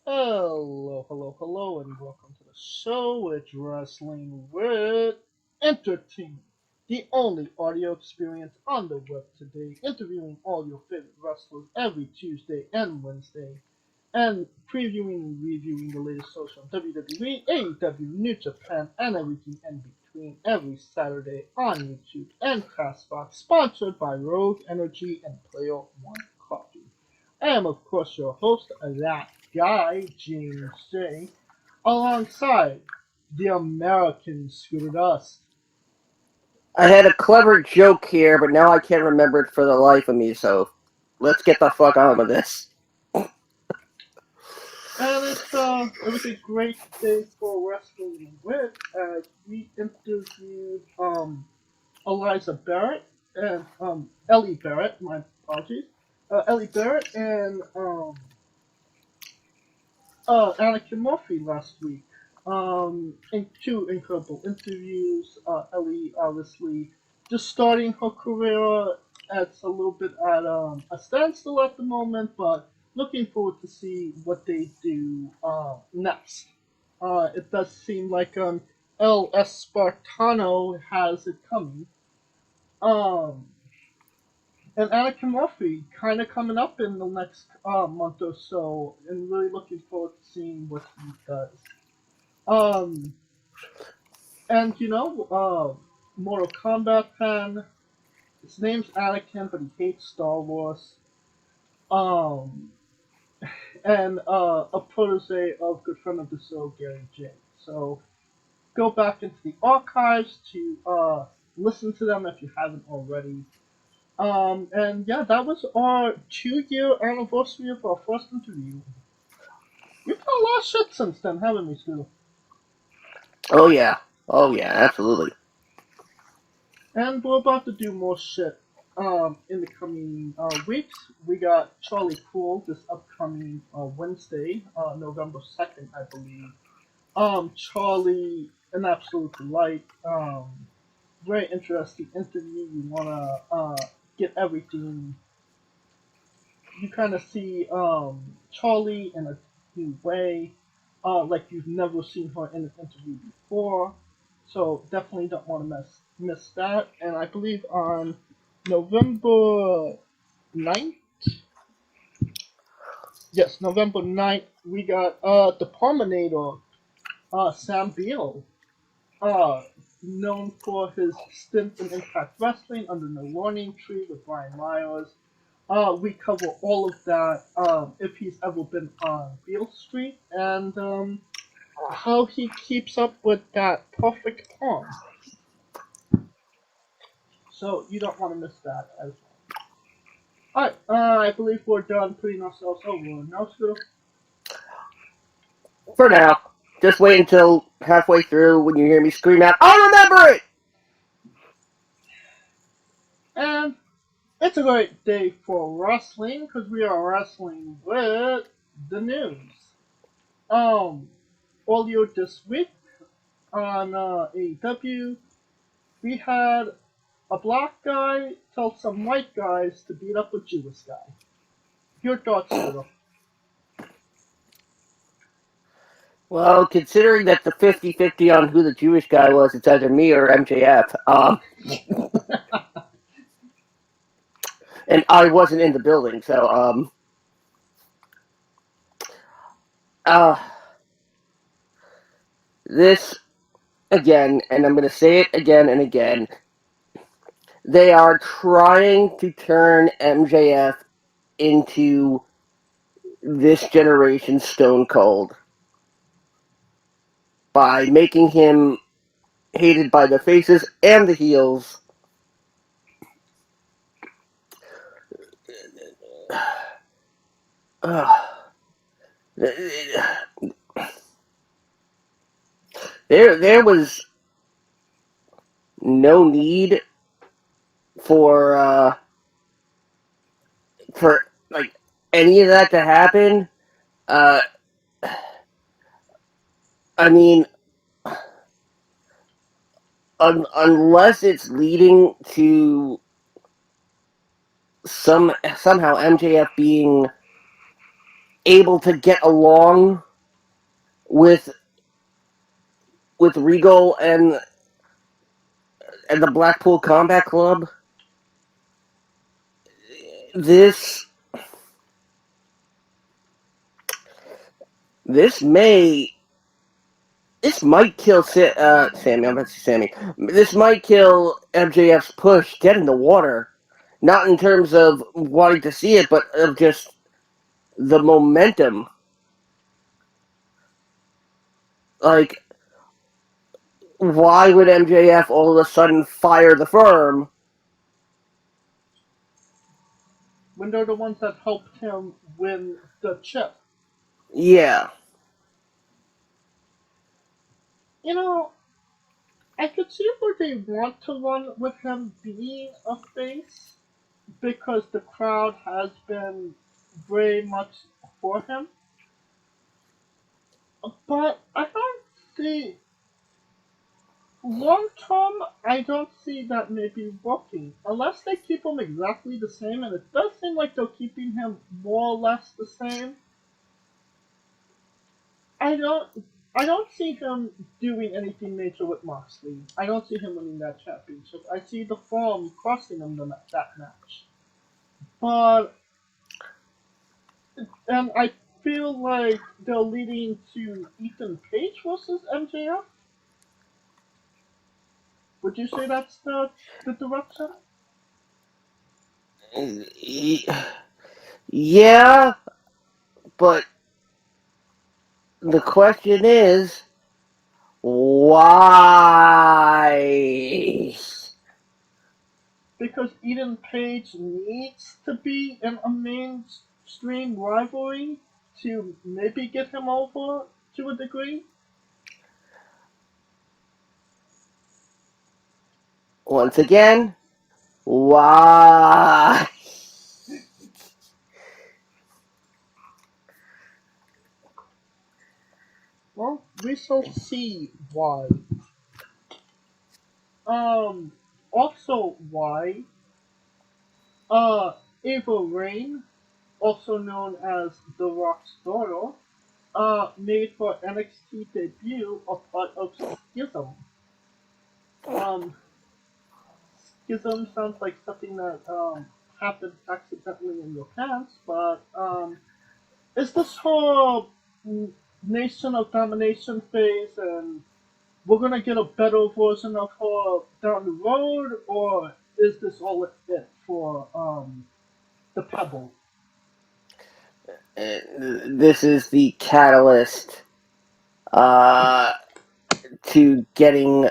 Hello, hello, hello, and welcome to the show. It's Wrestling with Entertainment, the only audio experience on the web today, interviewing all your favorite wrestlers every Tuesday and Wednesday, and previewing and reviewing the latest social on WWE, AEW, New Japan, and everything in between every Saturday on YouTube and Castbox, sponsored by Rogue Energy and Player One Coffee. I am, of course, your host, that guy, James J, alongside the American Scooter Dust. I had a clever joke here, but now I can't remember it for the life of me, so let's get the fuck on with this. And it was a great day for Wrestling with as we interviewed Eliza Barrett and Ellie Barrett, my apologies, Ellie Barrett and Anakin Murphy last week. In two incredible interviews. Ellie obviously just starting her career. It's a little bit at a standstill at the moment, but looking forward to see what they do next. It does seem like El Espartano has it coming. Um, and Anakin Murphy kind of coming up in the next month or so, and really looking forward to seeing what he does. Um, and Mortal Kombat fan. His name's Anakin, but he hates Star Wars. Um, and a protege of good friend of the show, Gary J. So go back into the archives to listen to them if you haven't already. And yeah, that was our 2 year anniversary of our first interview. We've done a lot of shit since then, haven't we, Stu? Oh yeah. Oh yeah, absolutely. And we're about to do more shit in the coming weeks. We got Charlie Poole this upcoming Wednesday, November 2nd, I believe. Charlie, an absolute delight. Very interesting interview. We want to get everything. You kind of see Charlie in a new way, like you've never seen her in an interview before. So definitely don't want to miss that. And I believe on November 9th, yes, November 9th, we got the Promenader, Sam Beal, uh, known for his stint in Impact Wrestling under the Warning Tree with Brian Myers. We cover all of that if he's ever been on Beale Street and how he keeps up with that perfect form. So you don't want to miss that as well. Alright, I believe we're done putting ourselves over. Now, Scooter. For now, just wait until halfway through when you hear me scream out, "I remember it!" And it's a great day for wrestling because we are wrestling with the news. Um, earlier this week on AEW, we had a black guy tell some white guys to beat up a Jewish guy. Your thoughts, Scooter? Well, considering that the 50-50 on who the Jewish guy was, it's either me or MJF. And I wasn't in the building, so uh, this again, and I'm going to say it again and again. They are trying to turn MJF into this generation's Stone Cold by making him hated by the faces and the heels. There was no need for like any of that to happen. Uh, I mean, unless it's leading to somehow MJF being able to get along with Regal and the Blackpool Combat Club. This this may this might kill Sammy. I'm about to say Sammy. This might kill MJF's push dead in the water. Not in terms of wanting to see it, but of just the momentum. Like, why would MJF all of a sudden fire the firm when they're the ones that helped him win the chip? Yeah. You know, I could see where they want to run with him being a face because the crowd has been very much for him. But I don't see long term. I don't see that maybe working unless they keep him exactly the same, and it does seem like they're keeping him more or less the same. I don't. I don't see him doing anything major with Moxley. I don't see him winning that championship. I see the form costing him that match. But and I feel like they're leading to Ethan Page versus MJF. Would you say that's the direction? Yeah, but the question is, why? Because Ethan Page needs to be in a mainstream rivalry to maybe get him over to a degree. Once again, why? Well, we shall see why. Also why, uh, Ava Rain, also known as The Rock's daughter, made her NXT debut a part of Schism. Um, Schism sounds like something that happened accidentally in your pants, but is this her Nation of Domination phase, and we're gonna get a better version of her down the road, or is this all it for the Pebble? This is the catalyst uh, to getting.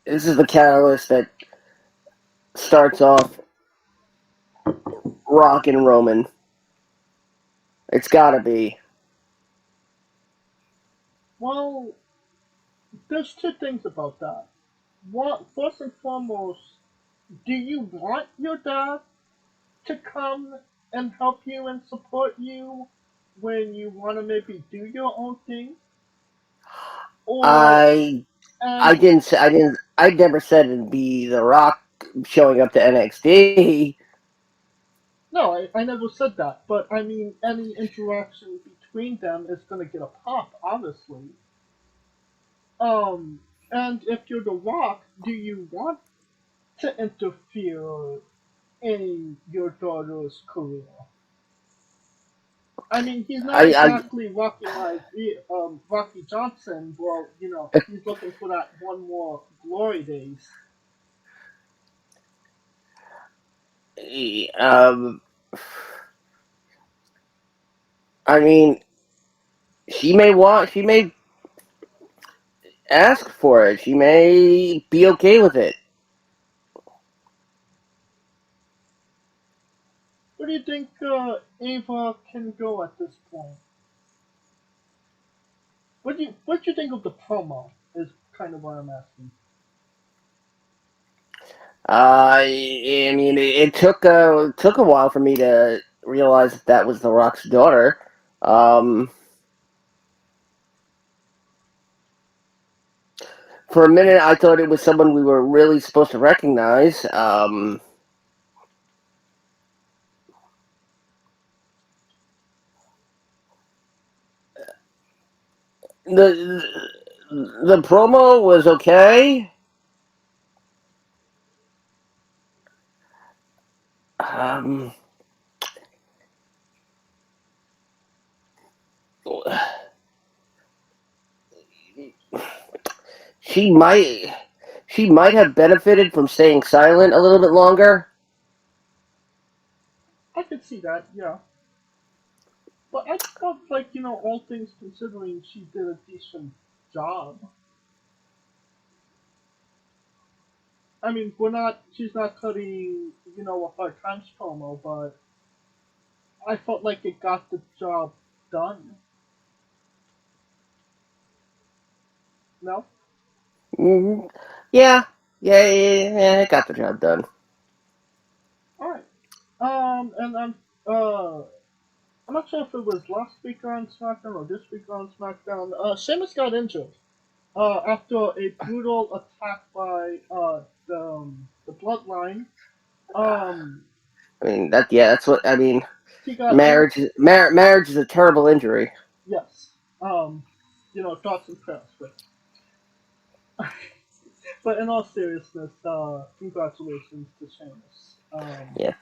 This is the catalyst that starts off Rock and Roman. It's gotta be. Well, there's two things about that. One, first and foremost, do you want your dad to come and help you and support you when you want to maybe do your own thing? Or I and I never said it'd be The Rock showing up to NXT. no, I never said that, but I mean any interaction between them is gonna get a pop, obviously. Um, and if you're the Rock, do you want to interfere in your daughter's career? I mean, he's not I exactly Rocky Johnson. Well, he's looking for that one more glory days. um I mean, she may ask for it. She may be okay with it. Where do you think Ava can go at this point? What do you think of the promo? Is kind of what I'm asking. I mean, it took a while for me to realize that was The Rock's daughter. Um, for a minute, I thought it was someone we were really supposed to recognize. the promo was okay. Um, she might she might have benefited from staying silent a little bit longer. I could see that, yeah. But I thought, like, all things considering, she did a decent job. I mean, she's not cutting, a hard times promo, but I felt like it got the job done. No? Hmm. Yeah, yeah, it got the job done. Alright. And I'm not sure if it was last week on SmackDown or this week on SmackDown. Sheamus got injured after a brutal attack by the Bloodline. Um, I mean that's what I mean. he got hurt. Marriage is a terrible injury. Yes. Thoughts and prayers. But in all seriousness, congratulations to Sheamus. Yeah.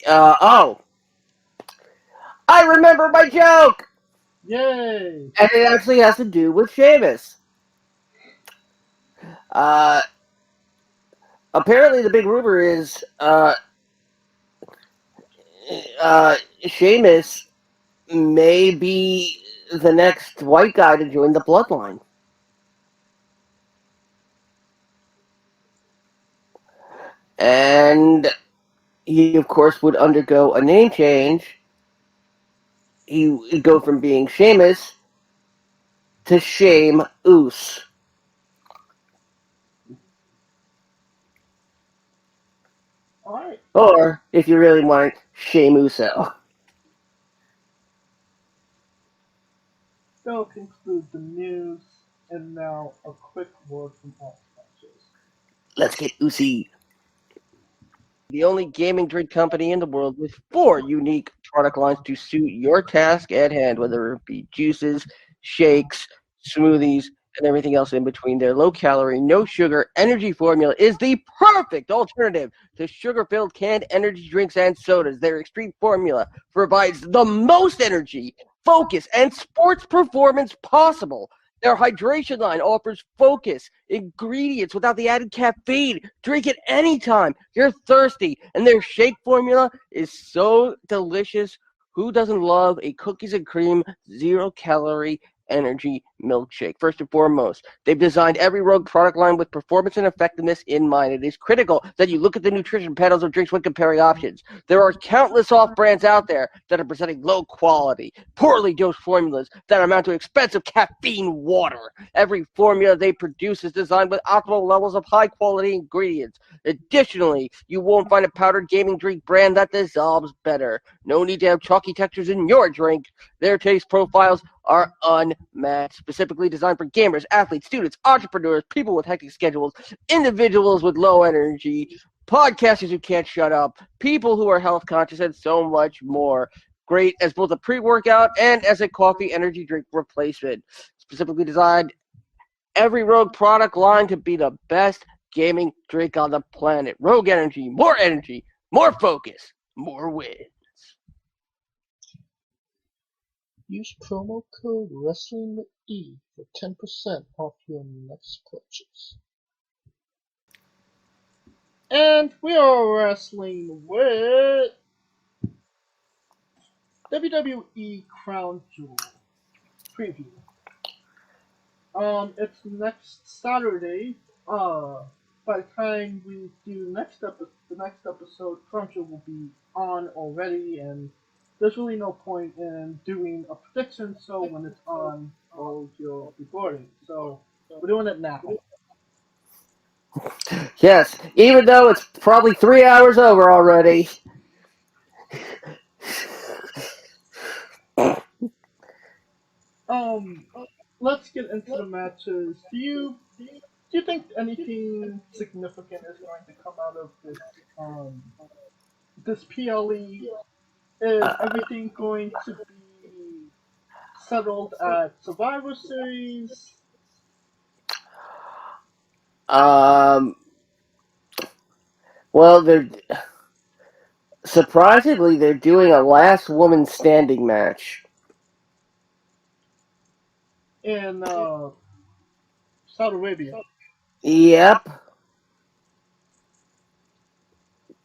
Oh, I remember my joke, Yay! and it actually has to do with Sheamus. Uh, apparently the big rumor is Sheamus may be the next white guy to join the bloodline. And he, of course, would undergo a name change. He would go from being Sheamus to Shame Oos. Alright. Or, if you really want it, Shame Uso. That'll conclude the news, and now a quick word from our sponsors. Let's get Usi. The only gaming drink company in the world with 4 unique product lines to suit your task at hand, whether it be juices, shakes, smoothies, and everything else in between. Their low calorie, no sugar energy formula is the perfect alternative to sugar filled canned energy drinks and sodas. Their extreme formula provides the most energy, focus, and sports performance possible. Their hydration line offers focus, ingredients without the added caffeine. Drink it anytime you're thirsty. And their shake formula is so delicious. Who doesn't love a cookies and cream, 0 calorie energy milkshake? First and foremost, they've designed every Rogue product line with performance and effectiveness in mind. It is critical that you look at the nutrition panels of drinks when comparing options. There are countless off brands out there that are presenting low quality, poorly dosed formulas that amount to expensive caffeine water. Every formula they produce is designed with optimal levels of high quality ingredients. Additionally, you won't find a powdered gaming drink brand that dissolves better. No need to have chalky textures in your drink. Their taste profiles are unmatched, specifically designed for gamers, athletes, students, entrepreneurs, people with hectic schedules, individuals with low energy, podcasters who can't shut up, people who are health conscious, and so much more. Great as both a pre-workout and as a coffee energy drink replacement. Specifically designed every Rogue product line to be the best gaming drink on the planet. Rogue energy, more focus, more win. Use promo code WRESTLINGWITHE for 10% off your next purchase. And we are wrestling with WWE Crown Jewel preview. It's next Saturday. By the time we do the next episode, Crown Jewel will be on already, and there's really no point in doing a prediction. So when it's on, well, you'll be boring. So we're doing it now. Yes, even though it's probably 3 hours over already. Um, let's get into the matches. Do you think anything significant is going to come out of this PLE? Is Uh, everything going to be? settled at Survivor Series. Um, well, they're surprisingly they're doing a last woman standing match. In Saudi Arabia. Yep,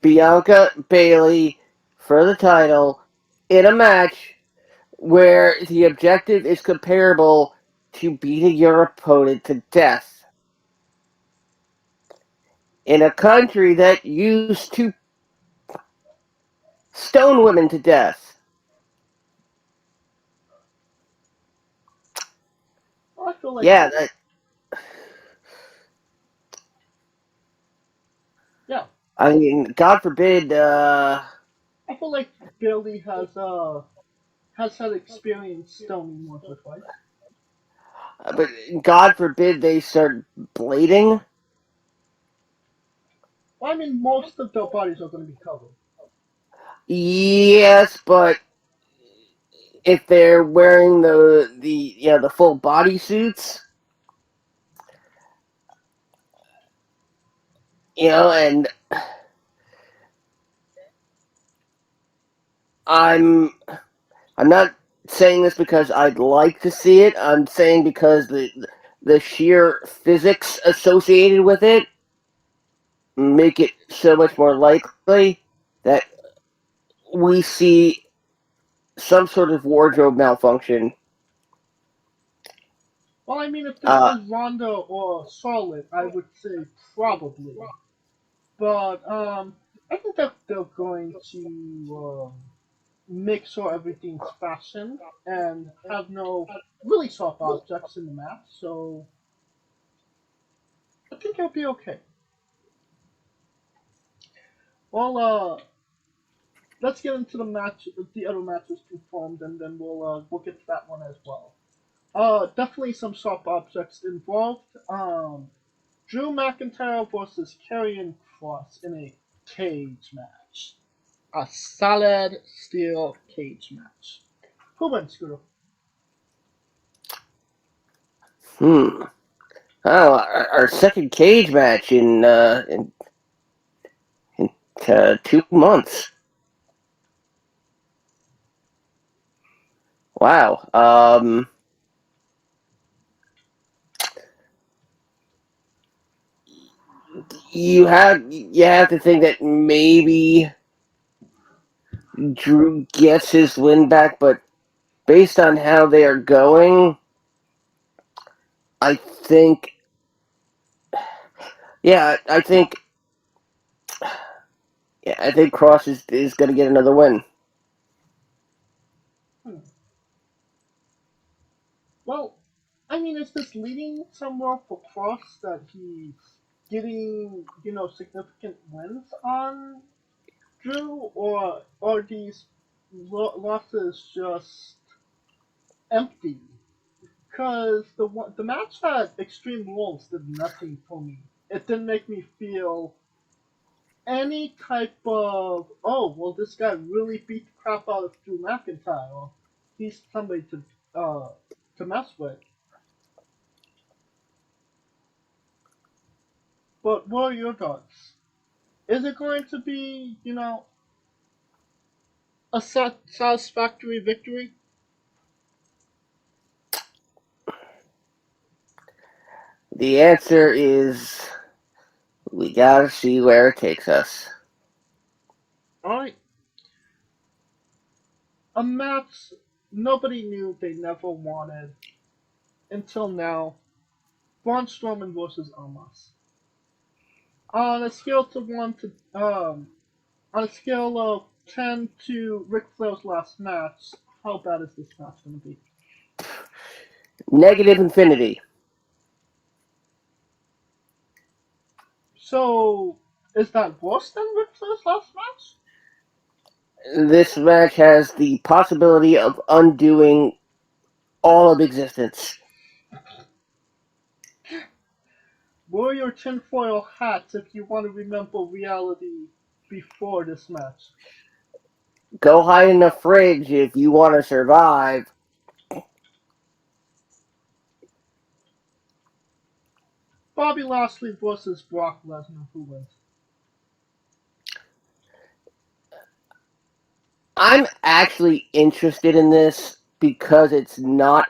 Bianca Bailey for the title in a match where the objective is comparable to beating your opponent to death in a country that used to stone women to death. Well, I feel like Yeah, yeah, I mean, God forbid, I feel like Bailey has had experience stoning once or twice. but God forbid they start bleeding. Well, I mean, most of their bodies are going to be covered. Yes, but if they're wearing the full body suits, and I'm I'm not saying this because I'd like to see it. I'm saying because the sheer physics associated with it make it so much more likely that we see some sort of wardrobe malfunction. Well, I mean, if this Uh, was Ronda or Charlotte, I would say probably. But I think that they're going to make sure everything's fashioned and have no really soft objects in the match. So I think it'll be okay. Well, let's get into the other matches confirmed, and then we'll get to that one as well. Definitely some sharp objects involved. Drew McIntyre versus Karrion Cross in a cage match. A solid steel cage match. Who wins, Scooter? hmm. Oh, our second cage match in 2 months. Wow. You have to think that maybe Drew gets his win back, but based on how they are going, I think, yeah, I think Cross is going to get another win. Hmm. Well, I mean, is this leading somewhere for Cross that he's getting, significant wins on Drew, or are these losses just empty? Because the match at Extreme Rules did nothing for me. It didn't make me feel any type of, oh well, this guy really beat the crap out of Drew McIntyre, or he's somebody uh to mess with. But what are your thoughts? Is it going to be, a satisfactory victory? The answer is we got to see where it takes us. All right, a match nobody knew they never wanted until now. Braun Strowman versus Omos. On a scale to one to on a scale of 10 to Ric Flair's last match, how bad is this match going to be? Negative infinity. So, is that worse than Ric Flair's last match? This match has the possibility of undoing all of existence. Wear your tinfoil hats if you want to remember reality before this match. Go hide in the fridge if you want to survive. Bobby Lashley versus Brock Lesnar. Who wins? I'm actually interested in this because it's not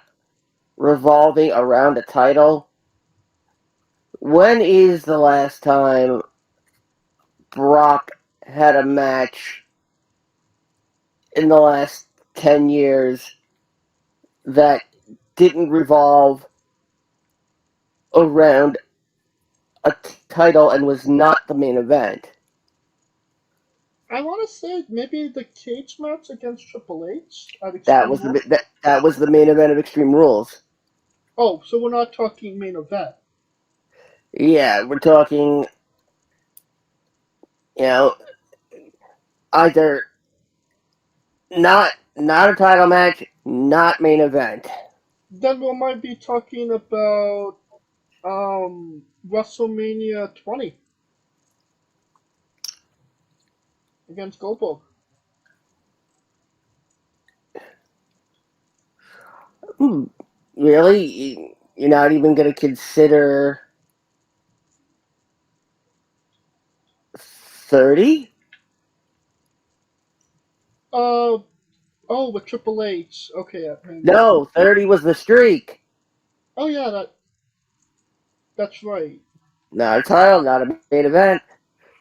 revolving around a title. When is the last time Brock had a match in the last 10 years that didn't revolve around a title and was not the main event? I want to say maybe the cage match against Triple H at That Extreme was Rules. that was the main event of Extreme Rules. Oh, so we're not talking main event. Yeah, we're talking, you know, either not a title match, not main event. Then we might be talking about WrestleMania 20 against Goldberg. Hmm, really? You're not even going to consider 30? Uh oh, with Triple H. Okay, maybe. No, 30 was the streak. Oh yeah, that's right. Not a title, not a main event.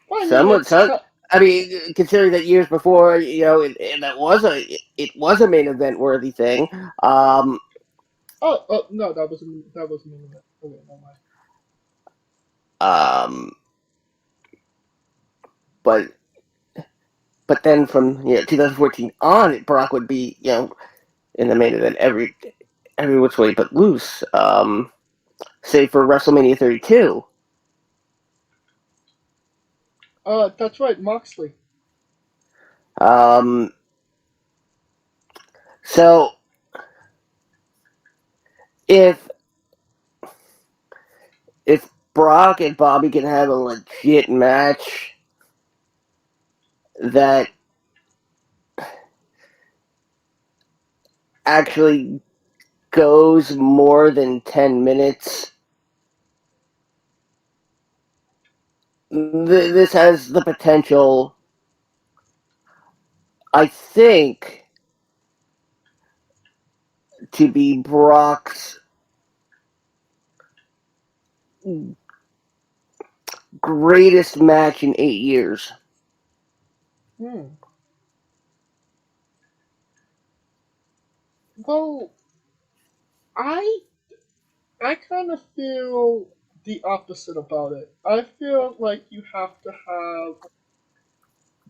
Well, I mean, Someone, it's some, I mean, considering that years before, that was a main event worthy thing. Um, oh no, that was main event. Okay, never mind. um, but then from 2014 on, Brock would be in the main event every which way but loose. Say for WrestleMania 32. That's right, Moxley. Um, so if if Brock and Bobby can have a legit match that actually goes more than 10 minutes, this has the potential, I think, to be Brock's greatest match in 8 years. Hmm. Well, I I kind of feel the opposite about it. I feel like you have to have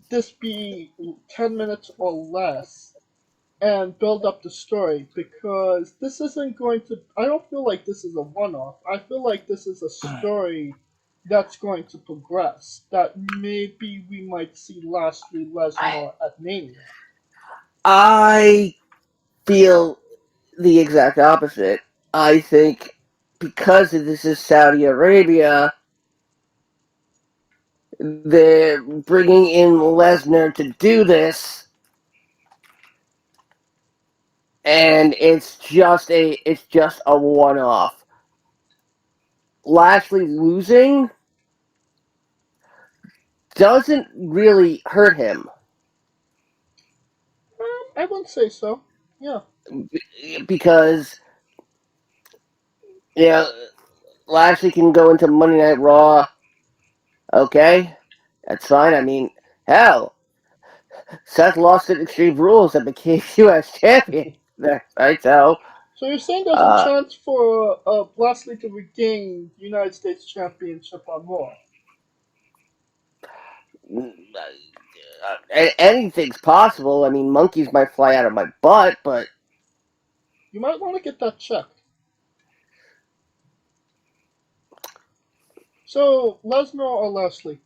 this be 10 minutes or less and build up the story because this isn't going to. I don't feel like this is a one off. I feel like this is a story that's going to progress. That maybe we might see Lashley Lesnar at Mania. I feel the exact opposite. I think because this is Saudi Arabia, they're bringing in Lesnar to do this, and it's just a one-off. Lashley losing doesn't really hurt him I wouldn't say so. Yeah. because yeah, Lashley can go into Monday Night Raw. Okay, that's fine. I mean, hell, Seth lost at Extreme Rules and became U.S. champion. Right? So, So you're saying there's a uh, chance for Lashley to regain the United States Championship on Raw? anything's possible. I mean, monkeys might fly out of my butt, but You might want to get that checked. So Lesnar or Lashley?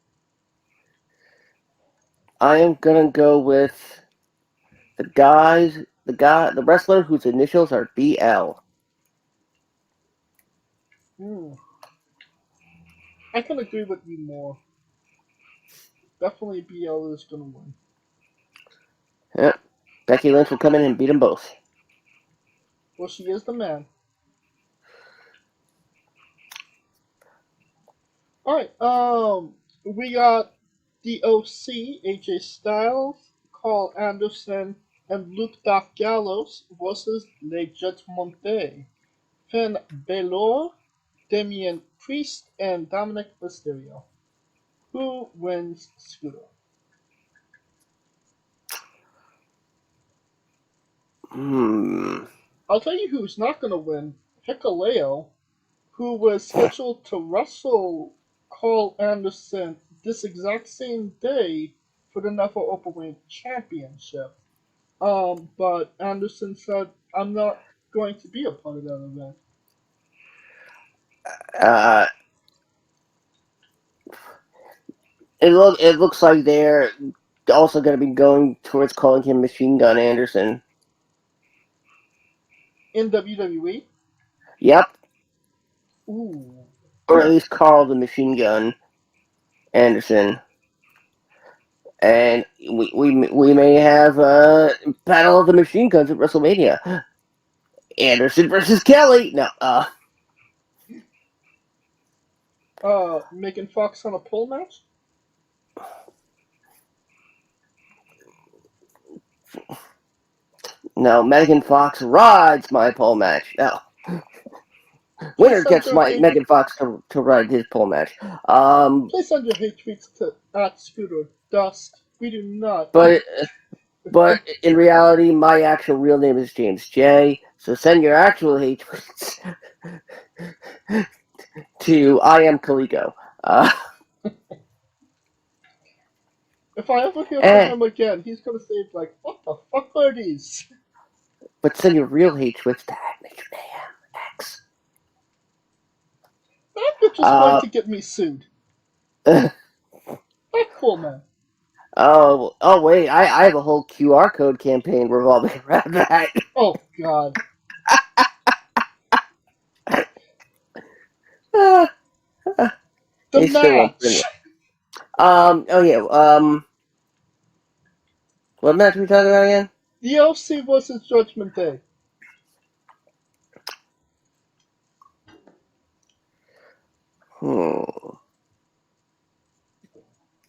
I am gonna go with the wrestler whose initials are BL. Hmm. I can agree with you more. Definitely BL is gonna win. Yep. Becky Lynch will come in and beat them both. Well, she is the man. Alright, we got the OC, AJ Styles, Carl Anderson, and Luke Doc Gallows versus Le Jetmonte, Finn Balor, Damian Priest, and Dominic Mysterio. Who wins Scooter? I'll tell you who's not going to win. Hikuleo, who was scheduled to wrestle Carl Anderson this exact same day for the Never Openweight Championship. But Anderson said, "I'm not going to be a part of that event." Uh, it looks like they're also going to be going towards calling him Machine Gun Anderson. In WWE? Yep. Ooh. Or at least Carl the Machine Gun Anderson. And we may have a Battle of the Machine Guns at WrestleMania. Anderson versus Kelly. No, Megan Fox on a pole match? no. Megan Fox rides my pole match. No. Please Winner send gets your hate. Megan Fox to ride his pole match. Please send your hate tweets to @Scooter Dust. We do not. But in reality, my actual real name is James J. So send your actual hate tweets to I am Kaliko. If I ever hear from Eh, him again, he's gonna say like, "What the fuck are these?" but send your real hate tweets to @MajorNamX. That bitch is going to get me sued. Not cool, man. Oh wait, I have a whole QR code campaign revolving around that. Oh god. The They still won't bring match. it. Oh yeah. What match are we talking about again? The OC versus Judgment Day.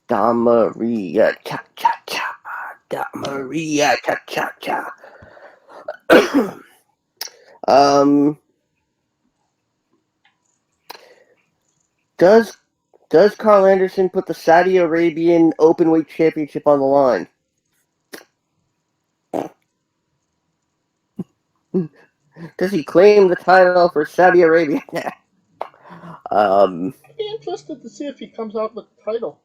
Da Maria cha cha cha. Da Maria cha cha cha. um. Does Carl Anderson put the Saudi Arabian Openweight Championship on the line? Does he claim the title for Saudi Arabia? I'd be interested to see if he comes out with the title.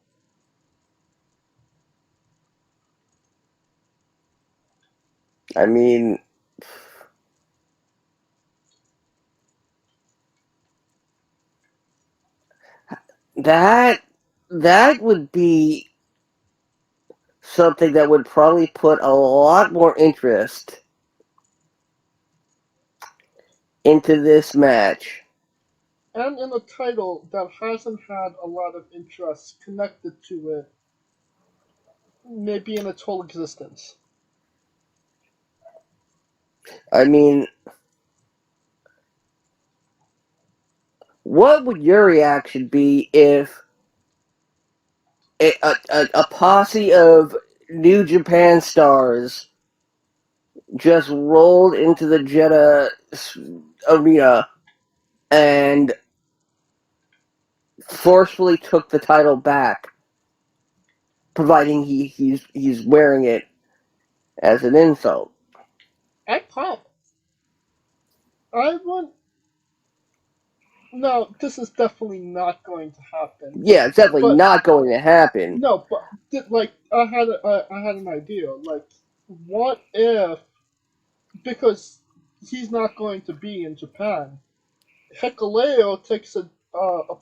I mean, that would be something that would probably put a lot more interest into this match. And in a title that hasn't had a lot of interest connected to it, maybe in its whole existence. I mean, what would your reaction be if a posse of New Japan stars just rolled into the Jeddah arena and forcefully took the title back, providing he's wearing it as an insult? I'd pop. I would. No, this is definitely not going to happen. Yeah, it's definitely But not going to happen. no, but like I had an idea. Like, what if, because he's not going to be in Japan, Hikuleo takes a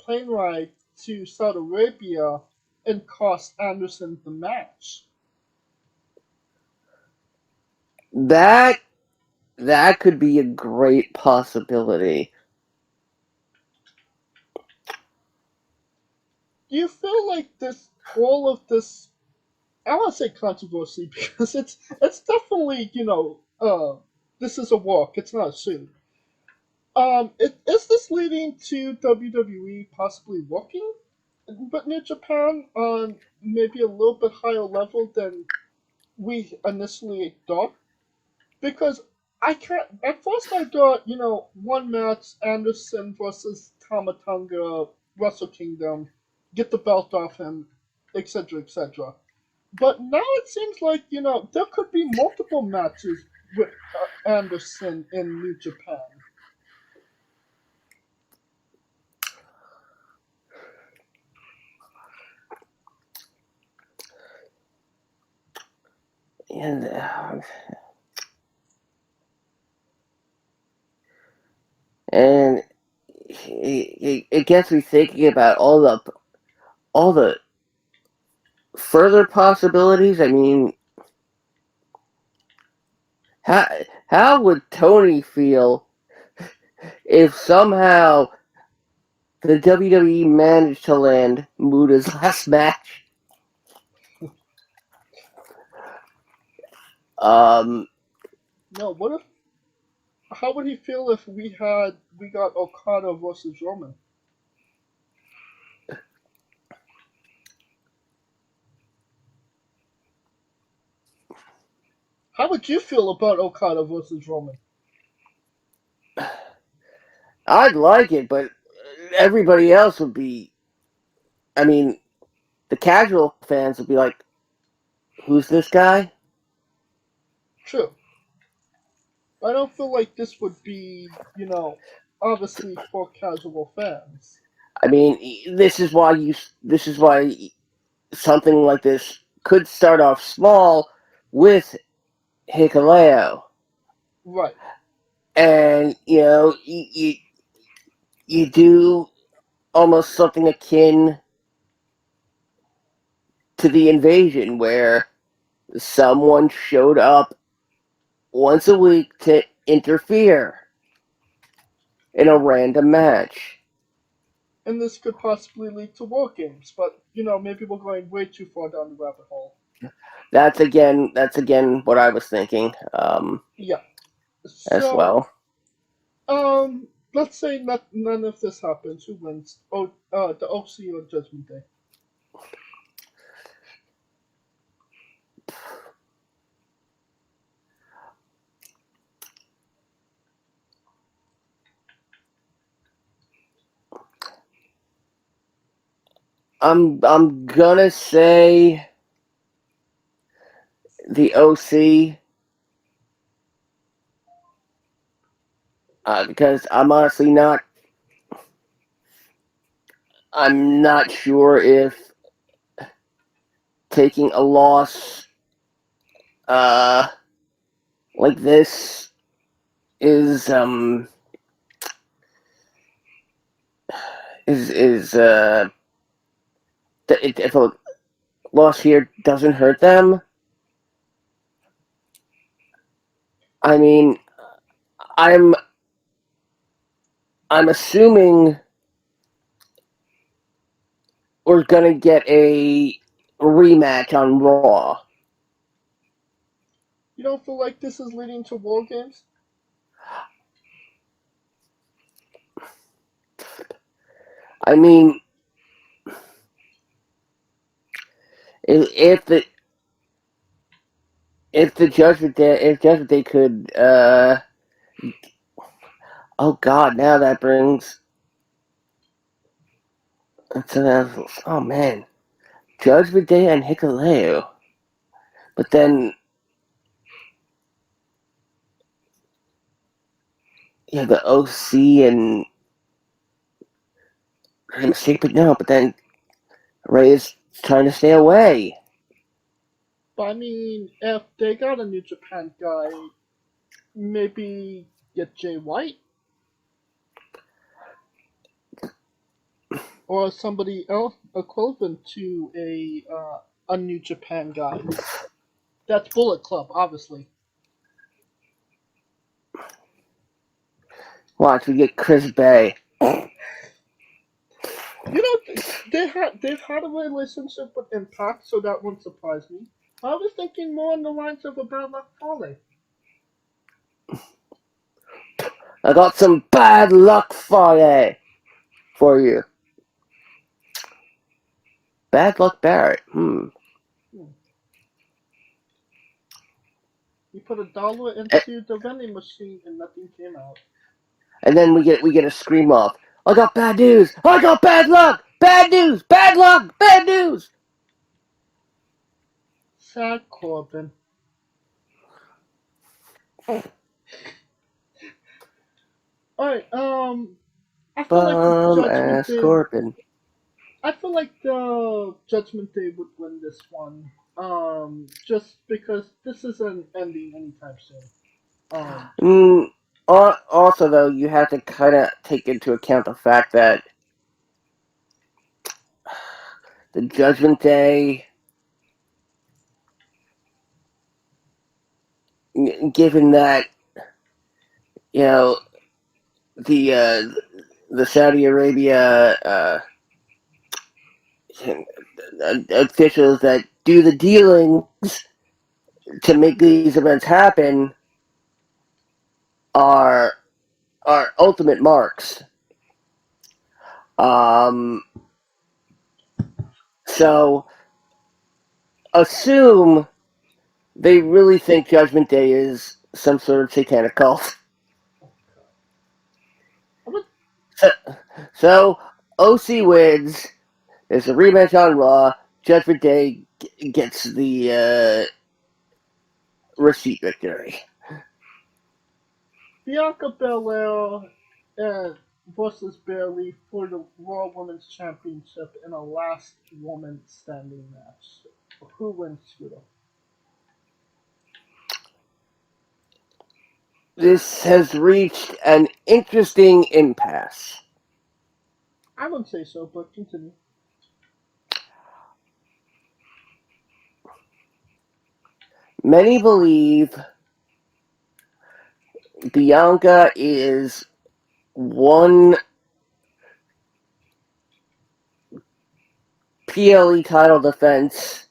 plane ride to Saudi Arabia and costs Anderson the match. That could be a great possibility. Do you feel like all of this? I want to say controversy because it's definitely this is a walk. It's not a suit. Is this leading to WWE possibly walking? but New Japan on maybe a little bit higher level than we initially thought. Because I can't. At first, I thought, one match, Anderson versus Tamatonga, Wrestle Kingdom, get the belt off him, etc., etc. But now it seems like, there could be multiple matches with Anderson in New Japan. And and it gets me thinking about all the further possibilities. I mean, how how would Tony feel if somehow the WWE managed to land Muda's last match? Um, No, what if? How would he feel if we got Okada versus Roman? How would you feel about Okada versus Roman? I'd like it, but everybody else would be. I mean, the casual fans would be like, "Who's this guy?" True. I don't feel like this would be, obviously for casual fans. I mean, This is why something like this could start off small with Hikuleo, Right. and you do almost something akin to the invasion, where someone showed up once a week to interfere in a random match. And this could possibly lead to war games, but maybe we're going way too far down the rabbit hole. That's again what I was thinking, Yeah. as So, well. let's say none of this happens. Who wins? Oh, the OC or Judgment Day? I'm gonna say the OC, because I'm not sure if taking a loss uh like this is is if a loss here doesn't hurt them. I mean, I'm I'm assuming we're gonna get a rematch on Raw. You don't feel like this is leading to war games? I mean, if the if Judgment Day could oh god, now that brings oh man, Judgment Day and Hikuleo, but then you have the OC and Mistake, but no, but then Ray is trying to stay away. But I mean, if they got a New Japan guy, maybe get Jay White or somebody else equivalent to a New Japan guy. That's Bullet Club, obviously. Watch, we get Chris Bay. They've had a relationship with Impact, so that won't surprise me. I was thinking more on the lines of a Bad Luck Fale. I got some bad luck for you. Bad Luck Barrett. You put $1 And, into the vending machine and nothing came out. and then we get a scream off. I got bad news. I got bad luck. Bad news. Bad luck. Bad news. Sad Corbin. Alright, I feel like the Bum Judgment ass Day. Corbin. I feel like the Judgment Day would win this one. Just because this isn't ending anytime soon. Mm, also, though, you have to kind of take into account the fact that the Judgment Day, given that you know the Saudi Arabia officials that do the dealings to make these events happen are ultimate marks. Um, so assume they really think Judgment Day is some sort of satanic cult. So OC wins. There's a rematch on Raw. Judgment Day gets the receipt victory. Bianca Belair and versus Bayley for the Raw Women's Championship in a last woman standing match. Who wins, Scooter? This has reached an interesting impasse. I wouldn't say so, but continue. Many believe Bianca is one PLE title defense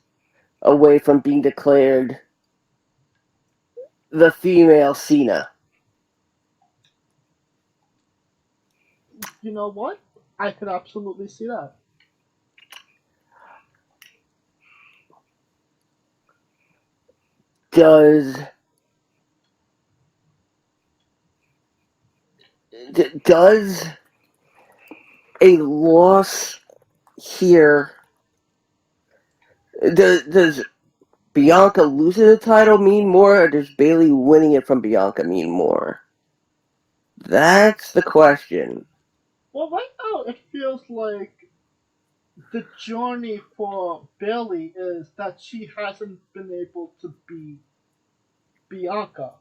away from being declared the female Cena. You know what? I could absolutely see that. Does a loss here does Bianca losing the title mean more, or does Bayley winning it from Bianca mean more? That's the question. Well, right now it feels like the journey for Bayley is that she hasn't been able to be Bianca.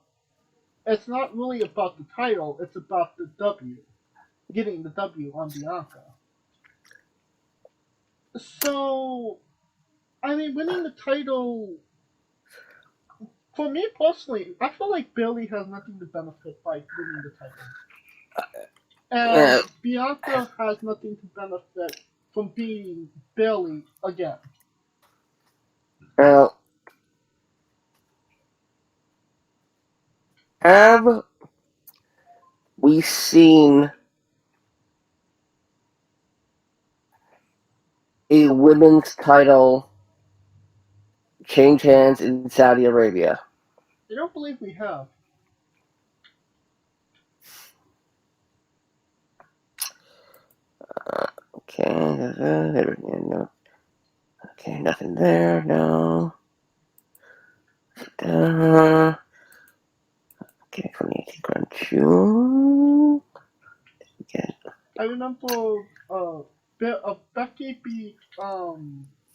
It's not really about the title, it's about the W. Getting the W on Bianca. So, I mean, winning the title, for me personally, I feel like Bayley has nothing to benefit by winning the title. And Uh, Bianca has nothing to benefit from beating Bayley again. now, have we seen a women's title change hands in Saudi Arabia? I don't believe we have. Okay, no. Okay, nothing there. No. Okay, 2018 Crown Jewel. Okay. I remember Becky beat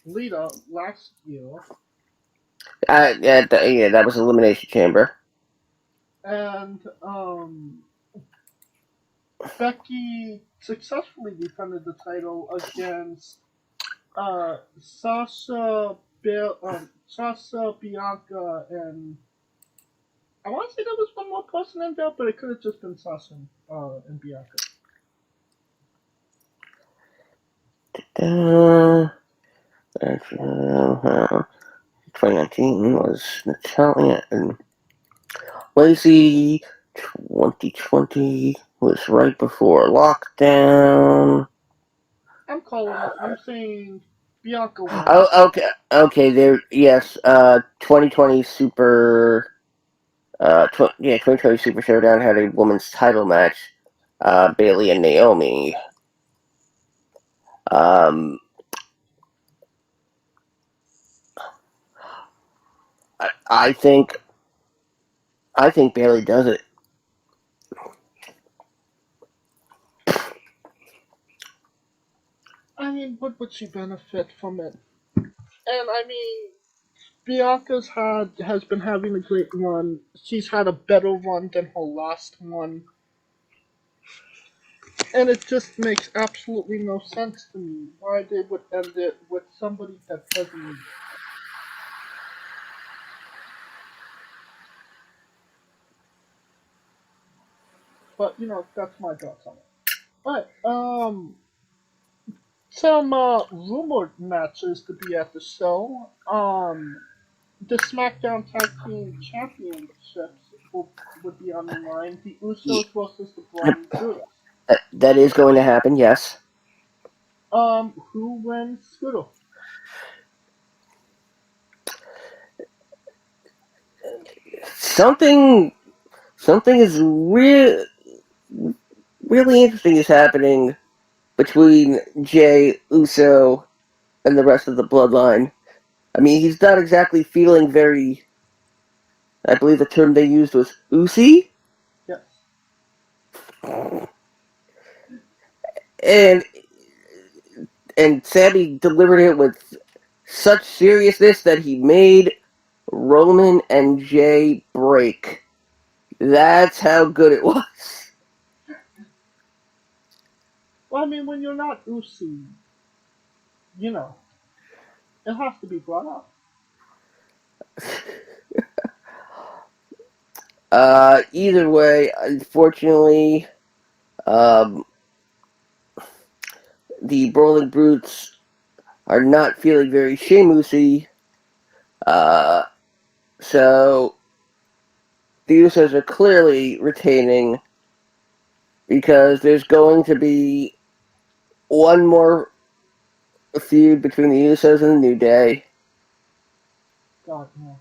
Lita last year, Yeah, that was Elimination Chamber. and Becky successfully defended the title against Sasha, Bianca, and I want to say there was one more person in there, but it could have just been Sasha and Bianca. Uh, 2019 was Natalia and Lacey. 2020 was right before lockdown. I'm calling it. I'm saying Bianca wins. Oh, okay. There, yes. 2020 Super. 2020 Super Showdown had a women's title match. Bailey and Naomi. Um, I think Bailey does it. I mean, what would she benefit from it? And I mean, Bianca's has been having a great run. She's had a better run than her last one, and it just makes absolutely no sense to me why they would end it with somebody that doesn't need it. But that's my thoughts on it. But some rumored matches to be at the show. The SmackDown Tag Team Championships would be on the line. The Usos versus the Brawling Brutes. That is going to happen. Yes. Who wins Scooter? Something is really interesting is happening between Jay Uso and the rest of the bloodline. I mean, he's not exactly feeling very. I believe the term they used was "oozy," Yes. and Sammy delivered it with such seriousness that he made Roman and Jay break. That's how good it was. Well, I mean, when you're not Usi, you know, it has to be brought up. Either way, unfortunately, um, the Brawling Brutes are not feeling very Sheamusy. Uh, so the Usos are clearly retaining because there's going to be one more feud between the Usos and the New Day, God, no.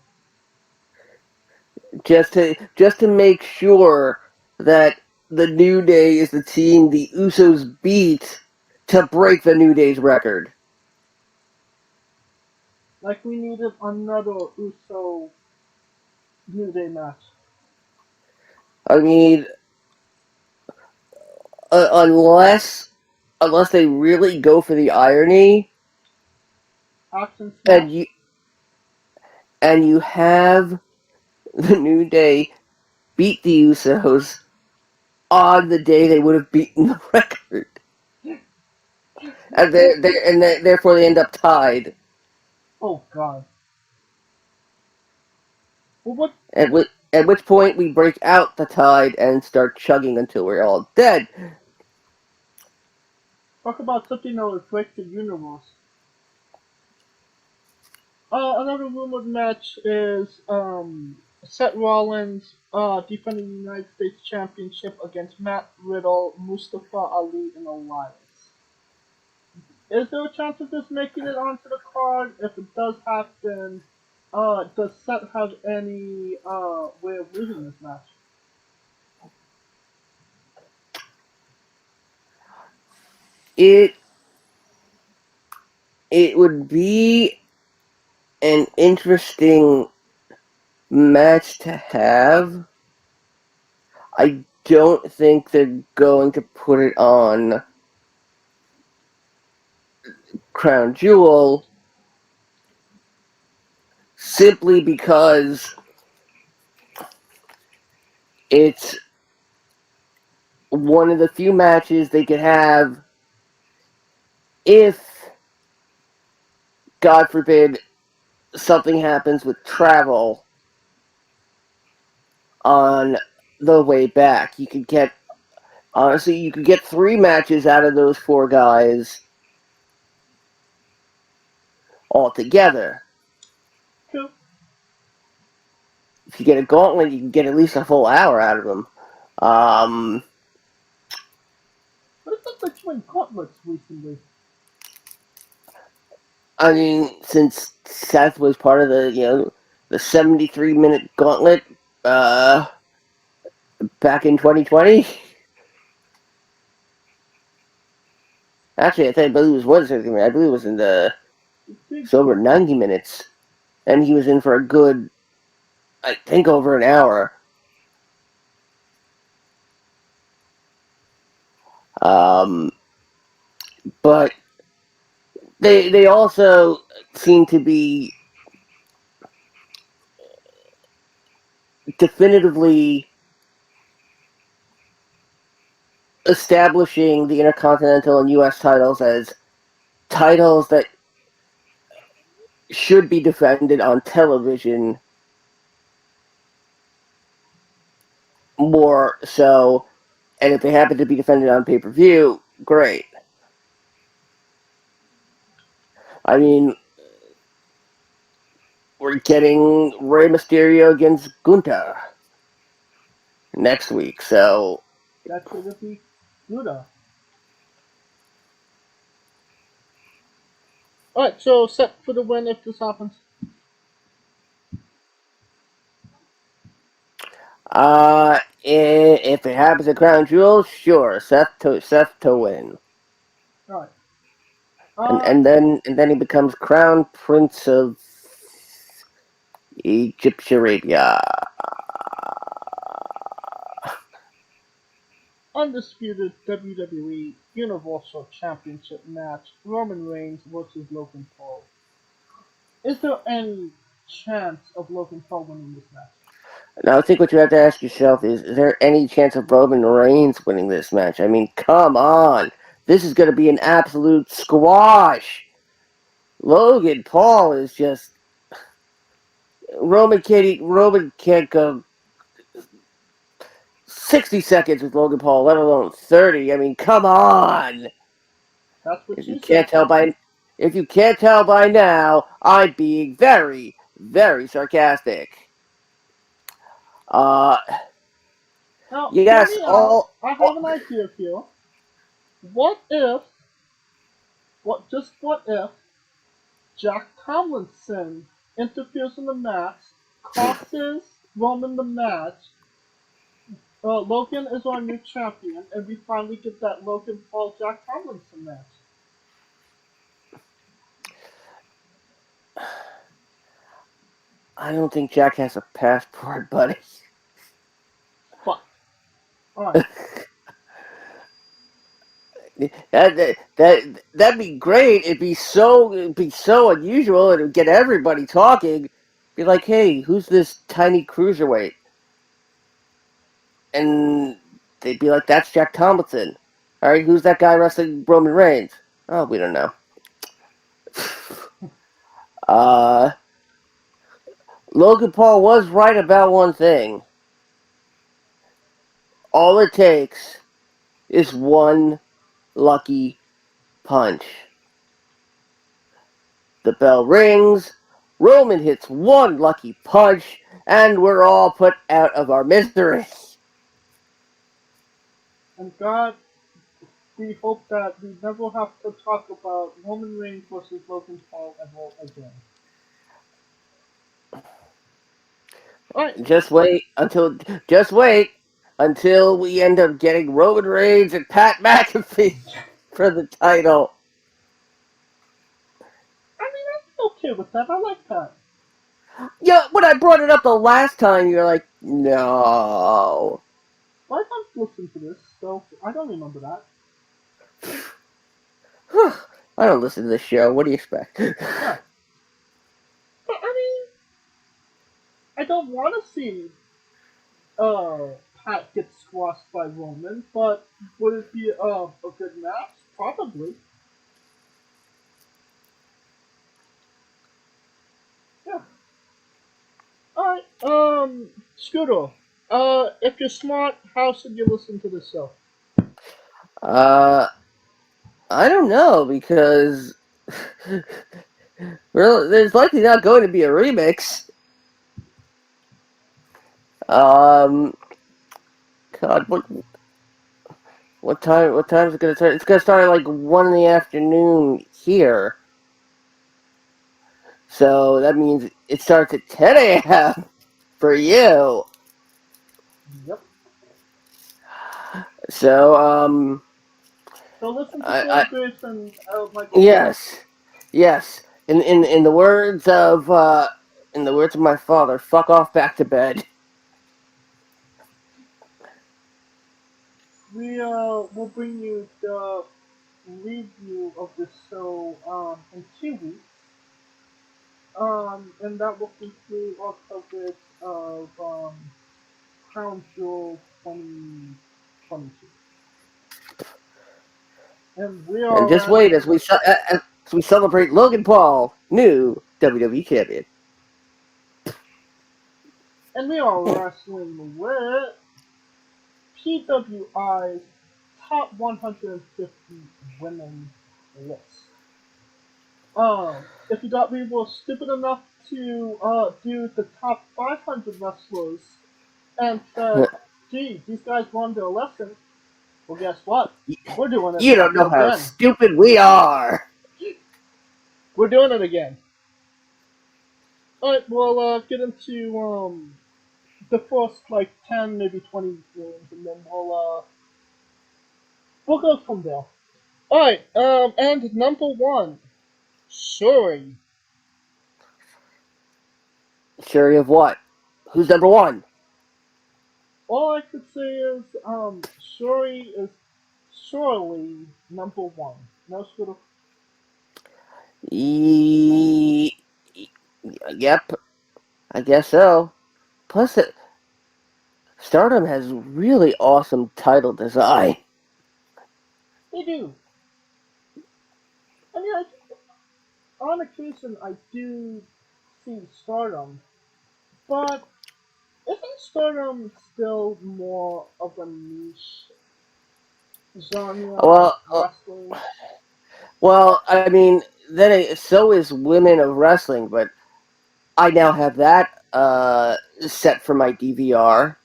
just to make sure that the New Day is the team the Usos beat to break the New Day's record. Like we needed another Uso New Day match. I mean, unless they really go for the irony, Action and Smash. you have the New Day beat the Usos on the day they would have beaten the record, and therefore they end up tied. Oh God. Well, what? At which point we break out the tide and start chugging until we're all dead. Talk about something that would break the universe. Another rumored match is Seth Rollins defending the United States Championship against Matt Riddle, Mustafa Ali, and Elias. Is there a chance of this making it onto the card? If it does happen, does Seth have any way of losing this match? It it would be an interesting match to have. I don't think they're going to put it on Crown Jewel simply because it's one of the few matches they could have if, God forbid, something happens with travel on the way back. You could get 3 matches out of those 4 guys altogether. Two. If you get a gauntlet, you can get at least a full hour out of them. Um, But it's not like doing gauntlets recently. I mean, since Seth was part of the 73-minute gauntlet back in 2020. Actually, I believe it was 73 minutes. I believe it was in the over 90 minutes, and he was in for a good, I think, over an hour. But they also seem to be definitively establishing the Intercontinental and U.S. titles as titles that should be defended on television more so, and if they happen to be defended on pay-per-view, great. I mean, we're getting Rey Mysterio against Gunther next week, so That should be good. Alright, so set for the win if this happens. If it happens at Crown Jewel, sure, Seth to win. Alright. And then he becomes Crown Prince of Egypt Arabia. Undisputed WWE Universal Championship match: Roman Reigns versus Logan Paul. Is there any chance of Logan Paul winning this match? Now, I think what you have to ask yourself is there any chance of Roman Reigns winning this match? I mean, come on. This is going to be an absolute squash. Logan Paul is just... Roman can't go 60 seconds with Logan Paul, let alone 30. I mean, come on. That's what If you she can't said. tell by now, I'm being very, very sarcastic. Now, hear Yes, me out. I have an idea here. What if, what if Jack Tomlinson interferes in the match, costs Roman the match, Logan is our new champion, and we finally get that Logan Paul Jack Tomlinson match. I don't think Jack has a passport, buddy. Fuck. Alright. That'd be great. It'd be so unusual. It would get everybody talking. Be like, hey, who's this tiny cruiserweight? And they'd be like, that's Jack Tomlinson. All right, who's that guy wrestling Roman Reigns? Oh, we don't know. Logan Paul was right about one thing. All it takes is one lucky punch. The bell rings, Roman hits one lucky punch, and we're all put out of our misery. And God, we hope that we never have to talk about Roman Reigns versus Logan Paul ever again. Alright. Just wait until we end up getting Roman Reigns and Pat McAfee for the title. I mean, I'm okay with that. I like that. Yeah, when I brought it up the last time, you're like, no. Well, I don't listen to this, so I don't remember that. I don't listen to this show. What do you expect? Yeah. But, I mean, I don't want to see Pat get squashed by Roman, but would it be a good match? Probably. Yeah. Alright, Scooter. If you're smart, how should you listen to this show? I don't know, because well, there's likely not going to be a remix. God, what time is it gonna start? It's gonna start at like 1 in the afternoon here. So that means it starts at 10 a.m. for you. Yep. So, So listen to I Corey Graves and Michael Cole. yes, yes. In the words of my father, fuck off back to bed. Will bring you the review of the show in 2 weeks. And that will conclude our coverage of Crown Jewel 2022. And we And are just wait wrestling, as we celebrate Logan Paul, new WWE champion. and we are wrestling with PWI's top 150 women list. If you thought we were stupid enough to do the top 500 wrestlers and said, gee, these guys learned their lesson, well, guess what? We're doing it You don't know how again. stupid we are. We're doing it again. Alright, we'll get into the first like 10, maybe 20 games, and then we'll go from there. Alright, and number one, Shuri. Sure of what? Who's number one? All I could say is, Shuri is surely number one. No sort of. E- yep, I guess so. Plus, Stardom has really awesome title design. They do. I mean, on occasion, I do see Stardom, but isn't Stardom still more of a niche genre of Well, wrestling? I mean, so is Women of Wrestling, but I now have that set for my DVR.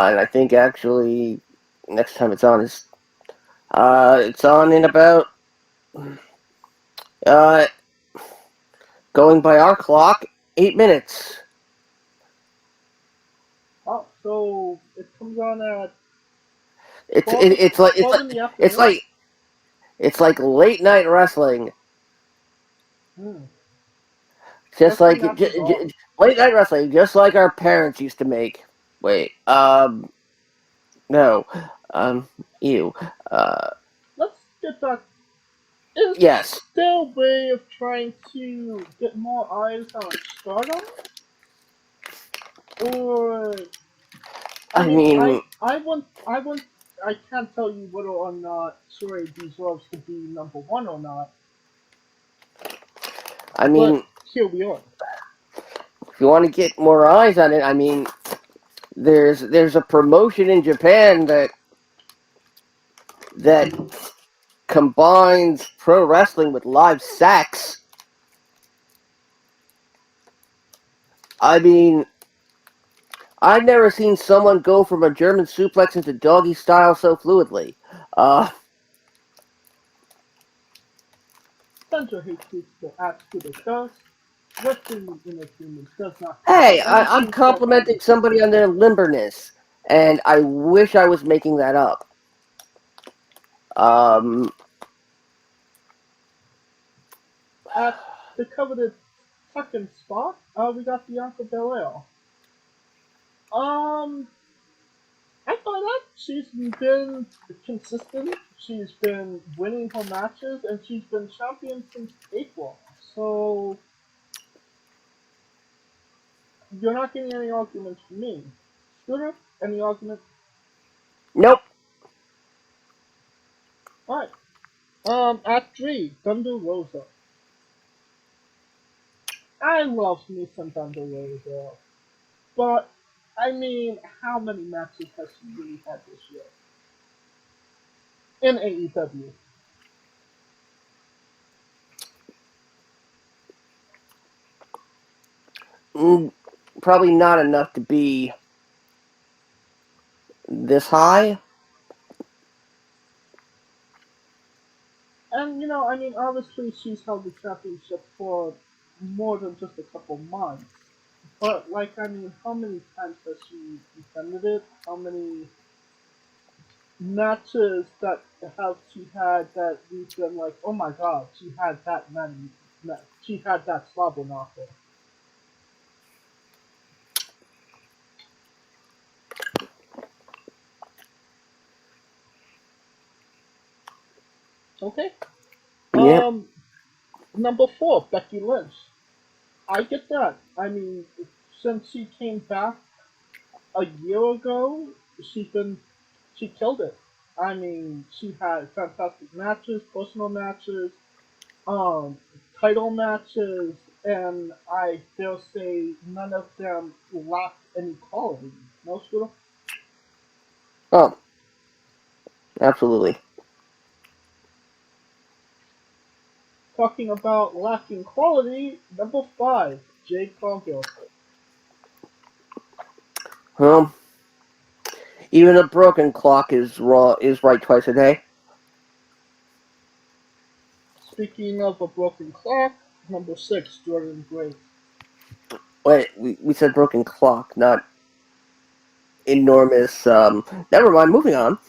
And I think actually next time it's on in about uh, going by our clock, 8 minutes. Oh, so it comes on at It's 12, it, it's like it's 12 like in the it's afternoon? like it's like late night wrestling, Hmm. just Wrestling like matches are. late night wrestling, just like our parents used to make. Wait, no, um, ew, uh, Let's get back. Is yes. there a way of trying to get more eyes on Stardom? Or I I mean, mean, I can't tell you whether or not Shuri deserves to be number one or not, I but mean, here we are. if you want to get more eyes on it, I mean, there's a promotion in Japan that combines pro wrestling with live sex. I mean, I've never seen someone go from a German suplex into doggy style so fluidly. Uh, Sandra hates the Attitude does. Wrestling Entertainment does not cover hey, I'm anything sexual. complimenting somebody on their limberness, and I wish I was making that up. Um, At the coveted second spot, we got Bianca Belair. Um, I find that she's been consistent. She's been winning her matches, and she's been champion since April. So you're not getting any arguments from me. Scooter, any argument? nope. Alright. At 3, Thunder Rosa. I love me some Thunder Rosa. But, I mean, how many matches has she really had this year? In AEW. Mm, probably not enough to be this high. And I mean, obviously she's held the championship for more than just a couple months. But like, I mean, how many times has she defended it? How many matches that have she had that we've been like, oh my god, she had that many, she had that slobber knocker. Okay. Yep. Number four, Becky Lynch. I get that. I mean, since she came back a year ago, she's been she killed it. I mean, she had fantastic matches, personal matches, um, title matches, and I dare say none of them lacked any quality. No, Scooter? Oh, absolutely. Talking about lacking quality, number five, Jade Cargill. Well, even a broken clock is right twice a day. Speaking of a broken clock, number six, Jordan Grace. Wait, we said broken clock, not enormous. Never mind. Moving on.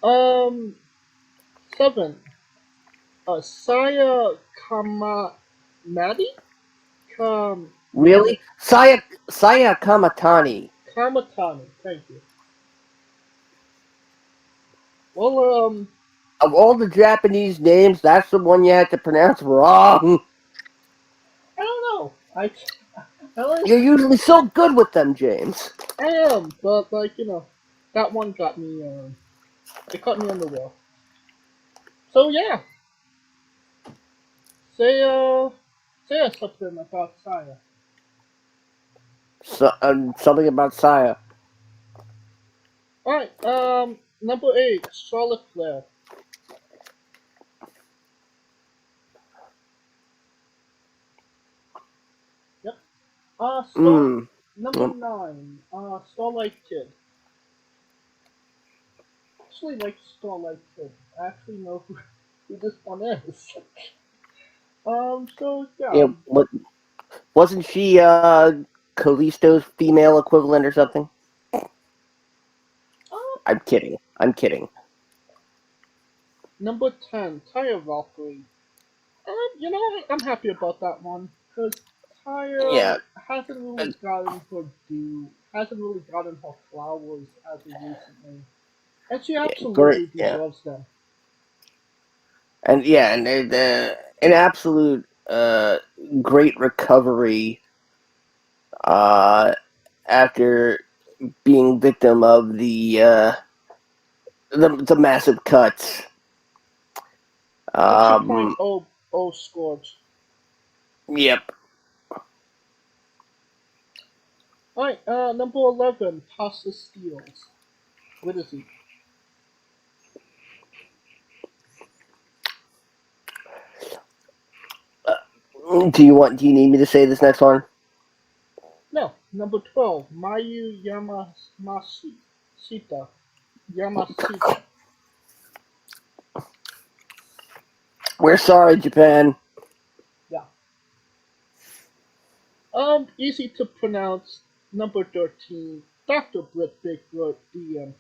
Um, seven, Saya Kamatani? Kam, Really, Saya Kamatani. Kamatani, thank you. Well, Of all the Japanese names, that's the one you had to pronounce wrong. I don't know. I like, You're usually so good with them, James. I am, but like that one got me. It caught me unaware. So yeah, say say something about Saya. So, something about Saya. All right. Number eight, Charlotte Flair. Yep. Star. Mm. Number nine, Starlight Kid. Actually, like Starlight Kid. I actually know who this one is. So yeah. Yeah, wasn't she Kalisto's female equivalent or something? Uh, I'm kidding. I'm kidding. Number 10, Taya Valkyrie. I'm happy about that one because Yeah, Taya hasn't really gotten her due, hasn't really gotten her flowers as of recently, and she yeah, great. absolutely Yeah, deserves them. and yeah, and an absolute great recovery uh, after being victim of the massive cuts. Extra point, Um, oh, Scourge. yep. All right, number 11, Pasta Steels. What is he? Do you need me to say this next one? No, number 12, Mayu Yamashita. Yamashita. We're sorry, Japan. Yeah. Easy to pronounce. Number 13, Dr. Britt Baker, DMD.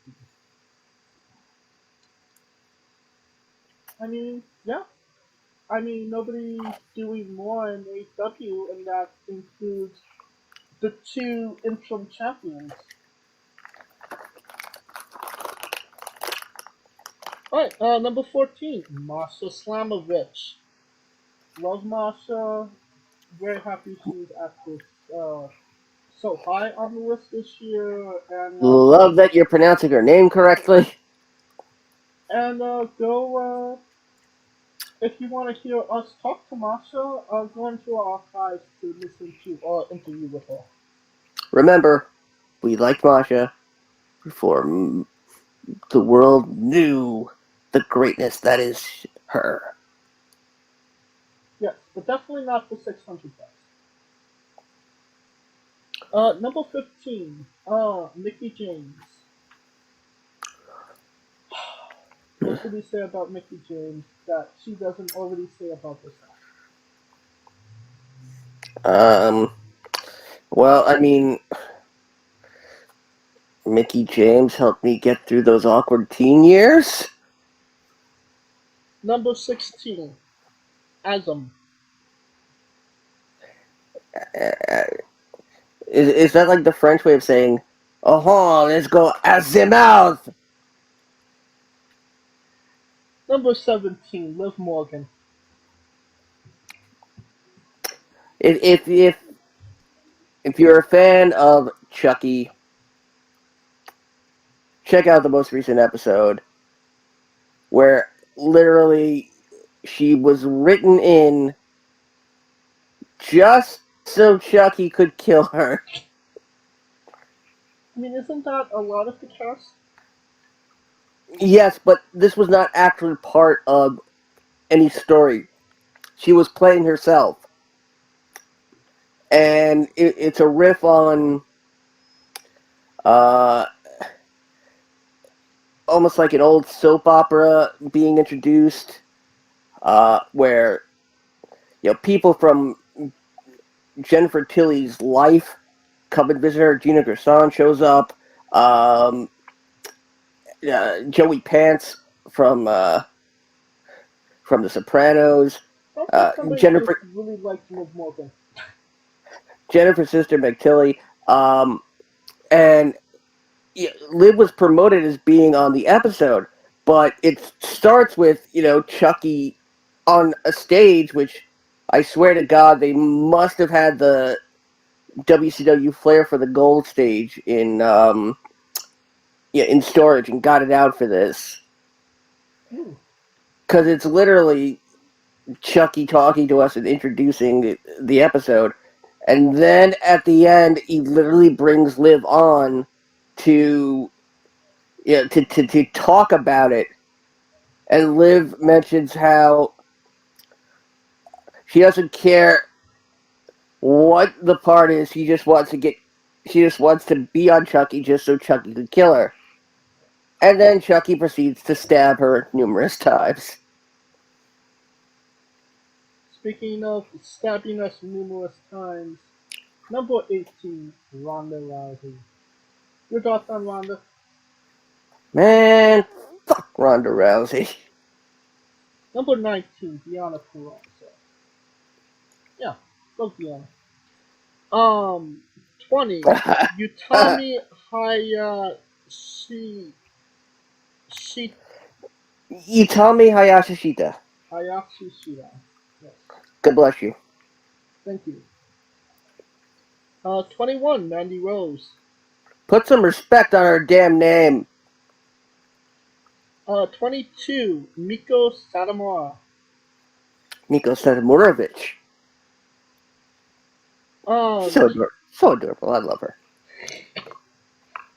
I mean, yeah. I mean, nobody's doing more in AEW, and that includes the two interim champions. Alright, number 14, Masha Slamovich. Love Masha. Very happy she's at this, so high on the list this year, and Love that you're pronouncing her name correctly. go if you want to hear us talk to Masha, go into our archives to listen to our interview with her. Remember, we liked Masha before the world knew the greatness that is her. Yes, but definitely not for 600 bucks. Number 15, Mickey James. could you say about Mickey James that she doesn't already say about herself? Um, well, I mean, Mickey James helped me get through those awkward teen years. Number 16, Asm. Uh, is that like the French way of saying, "Oh, let's go as the mouth"? Number 17, Liv Morgan. If you're a fan of Chucky, check out the most recent episode where literally she was written in just so Chucky could kill her. I mean, isn't that a lot of the cast? Yes, but this was not actually part of any story. She was playing herself. And it's a riff on uh, almost like an old soap opera being introduced, where people from Jennifer Tilly's life come and visit her. Gina Gerson shows up. Joey Pants from The Sopranos. I don't think somebody just Jennifer really liked Liv Morgan. Jennifer's sister McTilly. And Liv was promoted as being on the episode, but it starts with Chucky on a stage, which I swear to God they must have had the WCW flair for the gold stage in storage and got it out for this, Ooh. because it's literally Chucky talking to us and introducing the episode, and then at the end he literally brings Liv on to to talk about it. And Liv mentions how she doesn't care what the part is. She just wants to be on Chucky just so Chucky could kill her. And then Chucky proceeds to stab her numerous times. Speaking of stabbing us numerous times, number 18, Ronda Rousey. Your thoughts on Ronda? Man, fuck Ronda Rousey. Number 19, Deanna Purrazzo. Yeah, go Deanna. 20, Utami Hayashi, Shi, Itami Hayashishita. Hayashi Shida. Yes, God bless you. thank you. 21, Mandy Rose. Put some respect on her damn name. 22, Miko Satomura. Miko Sadamurovich. Um, So adorable. I love her.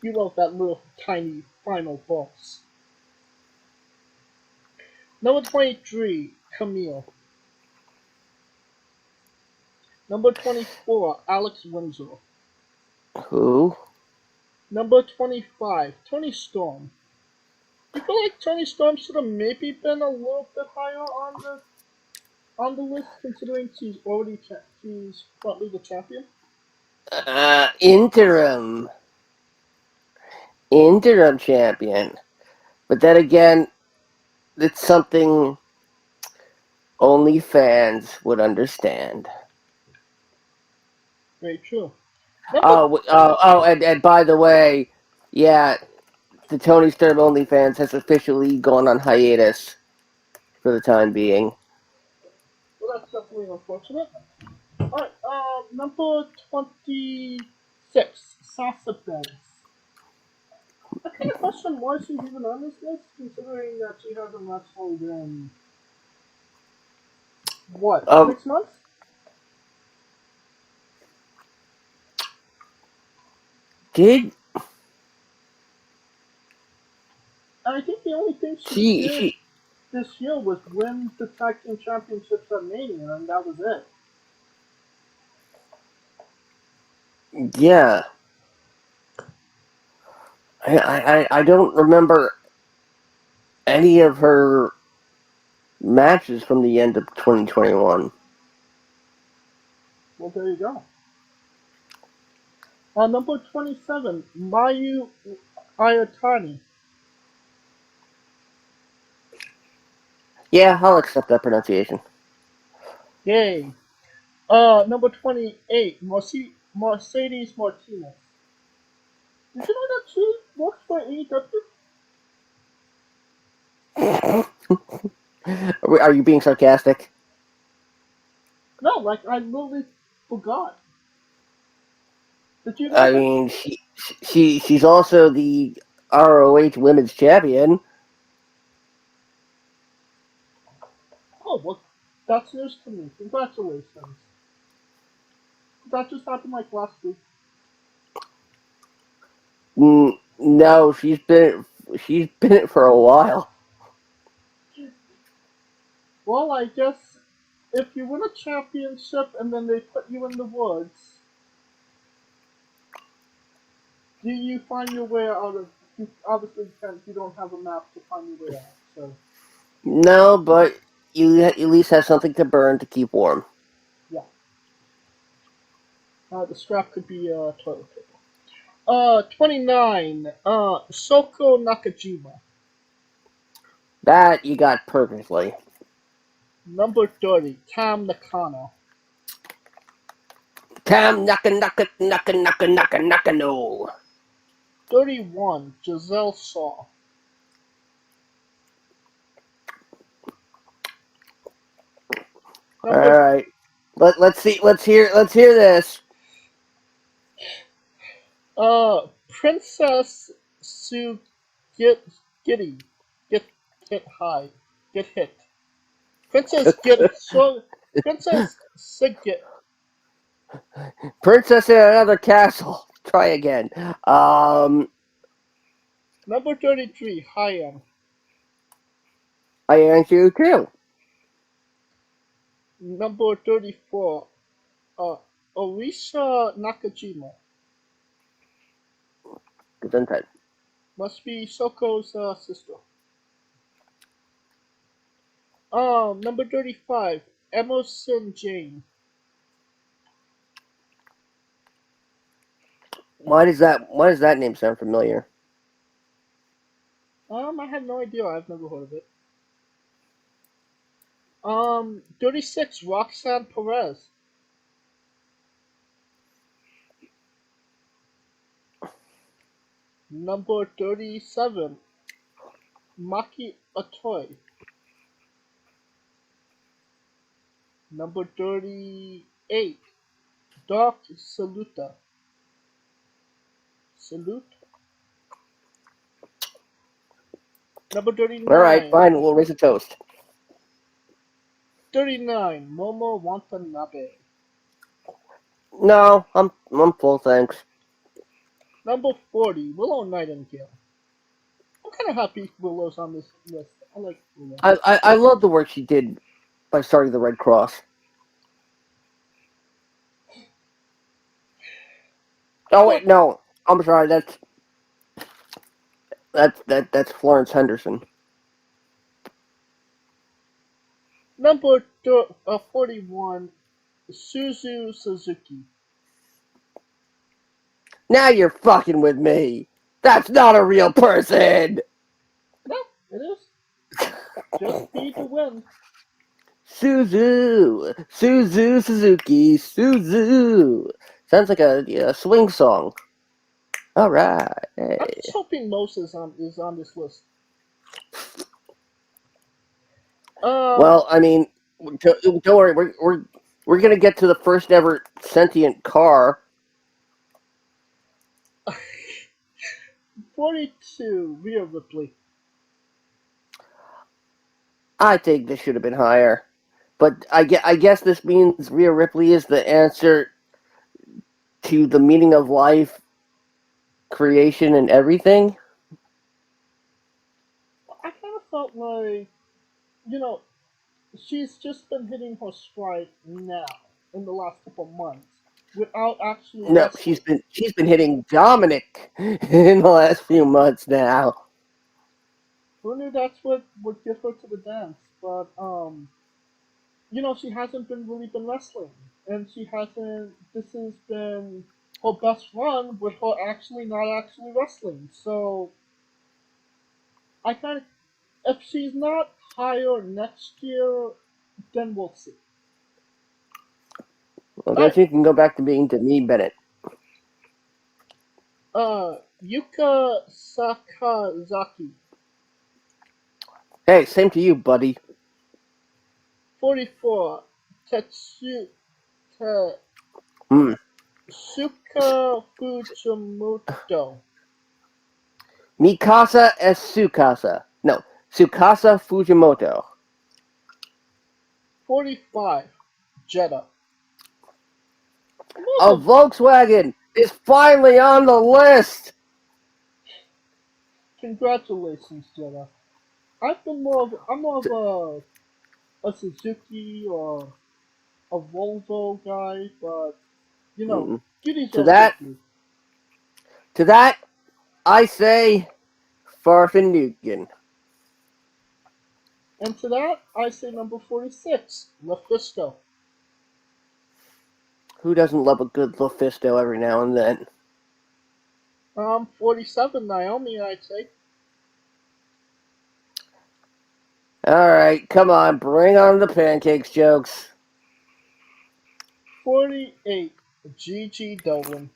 you love that little tiny final boss. Number 23, Camille. Number 24, Alex Windsor. Who? Number 25, Tony Storm. You feel like Tony Storm should have maybe been a little bit higher on the list, considering she's probably the champion. Interim champion. But then again, it's something only fans would understand. Very true. Number And by the way, yeah, the Tony Storm OnlyFans has officially gone on hiatus for the time being. well, that's definitely unfortunate. Alright, number 26, Sasha Banks. I kind of question why she's even on this list, considering that she hasn't wrestled in what, Um, 6 months? did And I think the only thing she she did she this year was win the tag team championships at Mania, and that was it. yeah. I don't remember any of her matches from the end of 2021. Well, there you go. Number 27, Mayu Ayatani. Yeah, I'll accept that pronunciation. Yay. Number 28, Mercedes Martinez. Did you know that she works for AEW? Are you being sarcastic? No, like, I literally forgot. Did you know I that? mean, she's also the ROH Women's Champion. Oh, well, that's news to me. Congratulations. That just happened like last week. No, she's been it for a while. Well, I guess if you win a championship and then they put you in the woods, do you find your way out of? You obviously can't. You don't have a map to find your way out. So No, but you at least have something to burn to keep warm. yeah, the strap could be toilet paper. 29. Soko Nakajima. That you got perfectly. Number 30. Tam Nakano. Tam Nakano. 31. Giselle Shaw. All Number right. Let's see. Let's hear this. Princess Sue get Giddy get high get hit. Princess Sigit. Princess in another castle. Try again. Number 33. High-end. I answer you too. Number 34. Uh, Orisha Nakajima. Gesundheit. Must be Soko's sister. Number 35. Emerson Jane. Why does that name sound familiar? I have no idea. I've never heard of it. 36. Roxanne Perez. Number 37. Maki Atoy. Number 38. Dark Saluta. Salute. Number All right, 39. fine. We'll raise a toast. 39. Momo Watanabe. No, I'm full, thanks. Number 40. Willow Nightingale. I'm kind of happy Willow's on this list. I like Willow. I love the work she did by starting the Red Cross. Oh wait, no. I'm sorry. That's Florence Henderson. Number 41. Suzu Suzuki. Now you're fucking with me. That's not a real person. No, it is. Just feed the wind. Suzuki, Suzu. Sounds like a swing song. All right. Hey. I'm just hoping Moses is on this list. Well, I mean, don't worry. We're gonna get to the first ever sentient car. 42. Rhea Ripley. I think this should have been higher, but I guess this means Rhea Ripley is the answer to the meaning of life, creation, and everything. I kind of felt like, you know, she's just been hitting her stride now in the last couple months without actually No, wrestling. she's been hitting Dominic in the last few months now. Who knew that's what would get her to the dance? But she hasn't really been wrestling, and she hasn't. This has been her best run with her actually not actually wrestling. So I kind of, if she's not higher next year, then we'll see. Well, I All guess you can go back to being Demi Bennett. right, Yuka Sakazaki, Hey, same to you, buddy. 44, Hmm. Tetsuka Fujimoto, Mikasa es Sukasa. No, Sukasa Fujimoto. 45, Jeddah. A Volkswagen is finally on the list. Congratulations, Jeddah. I'm more of a Suzuki or a Volvo guy, but Mm. you To deserve a good that, few. to that, I say Farfin And to that, I say number 46, Mephisto. Who doesn't love a good Lufisto every now and then? 47, Naomi, I'd say. All right, come on, bring on the pancakes jokes. 48, Gigi Dolan.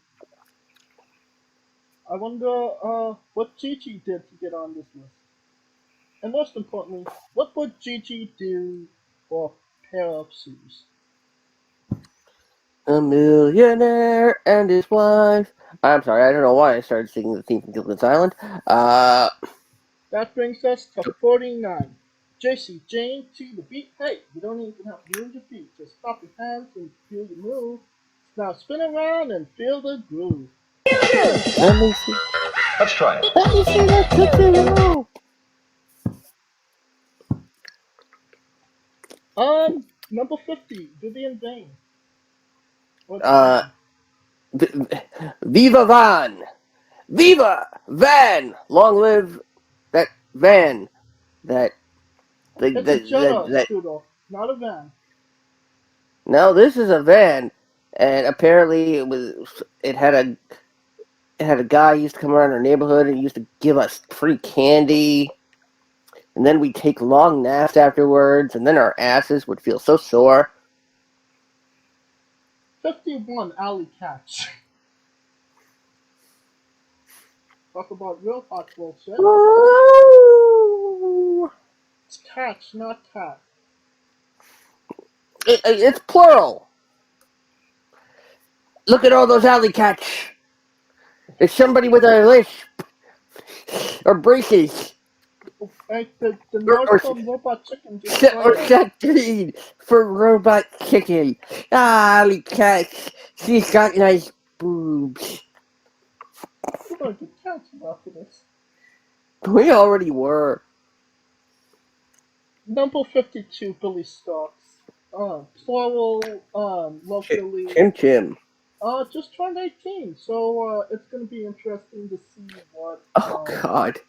I wonder what Gigi did to get on this list. And most importantly, what would Gigi do for a pair of shoes? A millionaire and his wife. I'm sorry, I don't know why I started singing the theme from Gilligan's Island. That brings us to 49. JC Jane to the beat. Hey, you don't even have to move your feet. Just stop your hands and feel your move. Now spin around and feel the groove. Let me see. Let's try it. Let me see that Tootsie Roll. Number 50, Vivian Vane. What's Uh, Van? Viva Van! Viva Van! Long live that van. That It's a Jetta that. scooter, not a van. No, this is a van, and apparently it had a guy who used to come around our neighborhood and used to give us free candy, and then we'd take long naps afterwards, and then our asses would feel so sore. 51, Alley Catch. Talk about real hot bullshit. It's catch, not cat. It's plural. Look at all those alley cats. There's somebody with a lisp or braces Like the or North or, from Robot Chicken just tried or that. Saturn for robot chicken. Ah, alley cats. She's got nice boobs. We're gonna get canceled after this. We already were. Number 52, Billy Starks. Plural, Love Billy. Chim Chim. Just turned 18, so it's gonna be interesting to see what Oh God.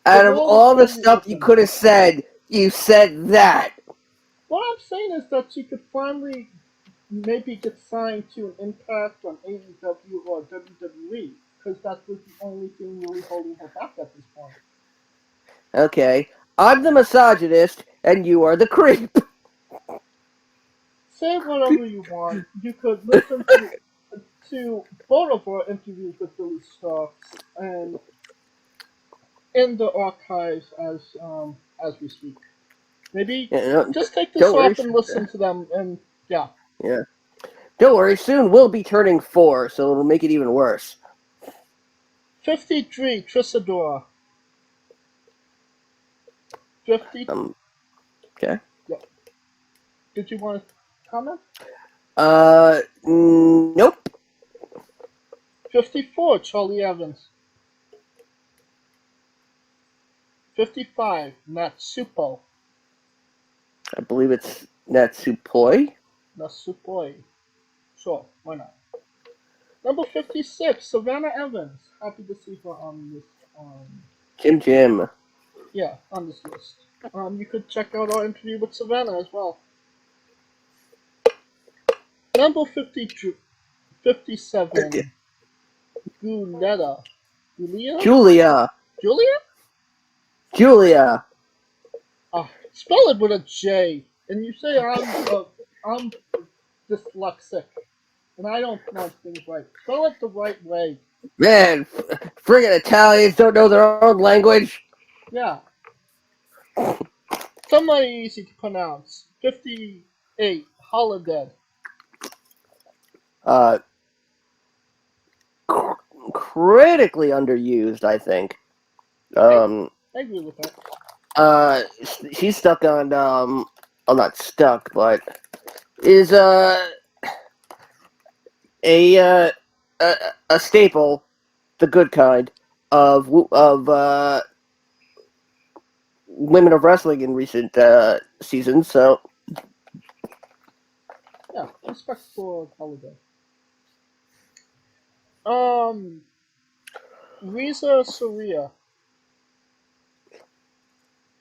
the Out of world is all the gonna be stuff you open. could have said, you said that. What I'm saying is that she could finally maybe get signed to an Impact on AEW or WWE, because that was the only thing really holding her back at this point. Okay. I'm the misogynist, and you are the creep. Say whatever you want. You could listen to both of our interviews with Billy Starks and in the archives as we speak. Maybe Yeah, just take this don't worry. off and listen to them, and yeah. Yeah. Don't worry. Soon we'll be turning 4, so it'll make it even worse. 53, Trisadora. 50. Okay. Yeah. Did you want to comment? Nope. 54, Charlie Evans. 55, Natsupo. I believe it's Natsupoi. Natsupoi. Sure, why not? Number 56, Savannah Evans. Happy to see her on this Jim. Yeah, on this list. You could check out our interview with Savannah as well. Number 52, 57, Guletta. Julia? Julia. Julia? Julia. Spell it with a J. And you say I'm dyslexic, and I don't pronounce things right. Spell it the right way. Man, friggin' Italians don't know their own language. Yeah. Somebody easy to pronounce. 58, Holiday. Uh, critically underused, I think. I agree with that. She's stuck on well, not stuck, but is a a, a staple, the good kind of women of wrestling in recent seasons. So Yeah, respect for Holiday. Risa Soria.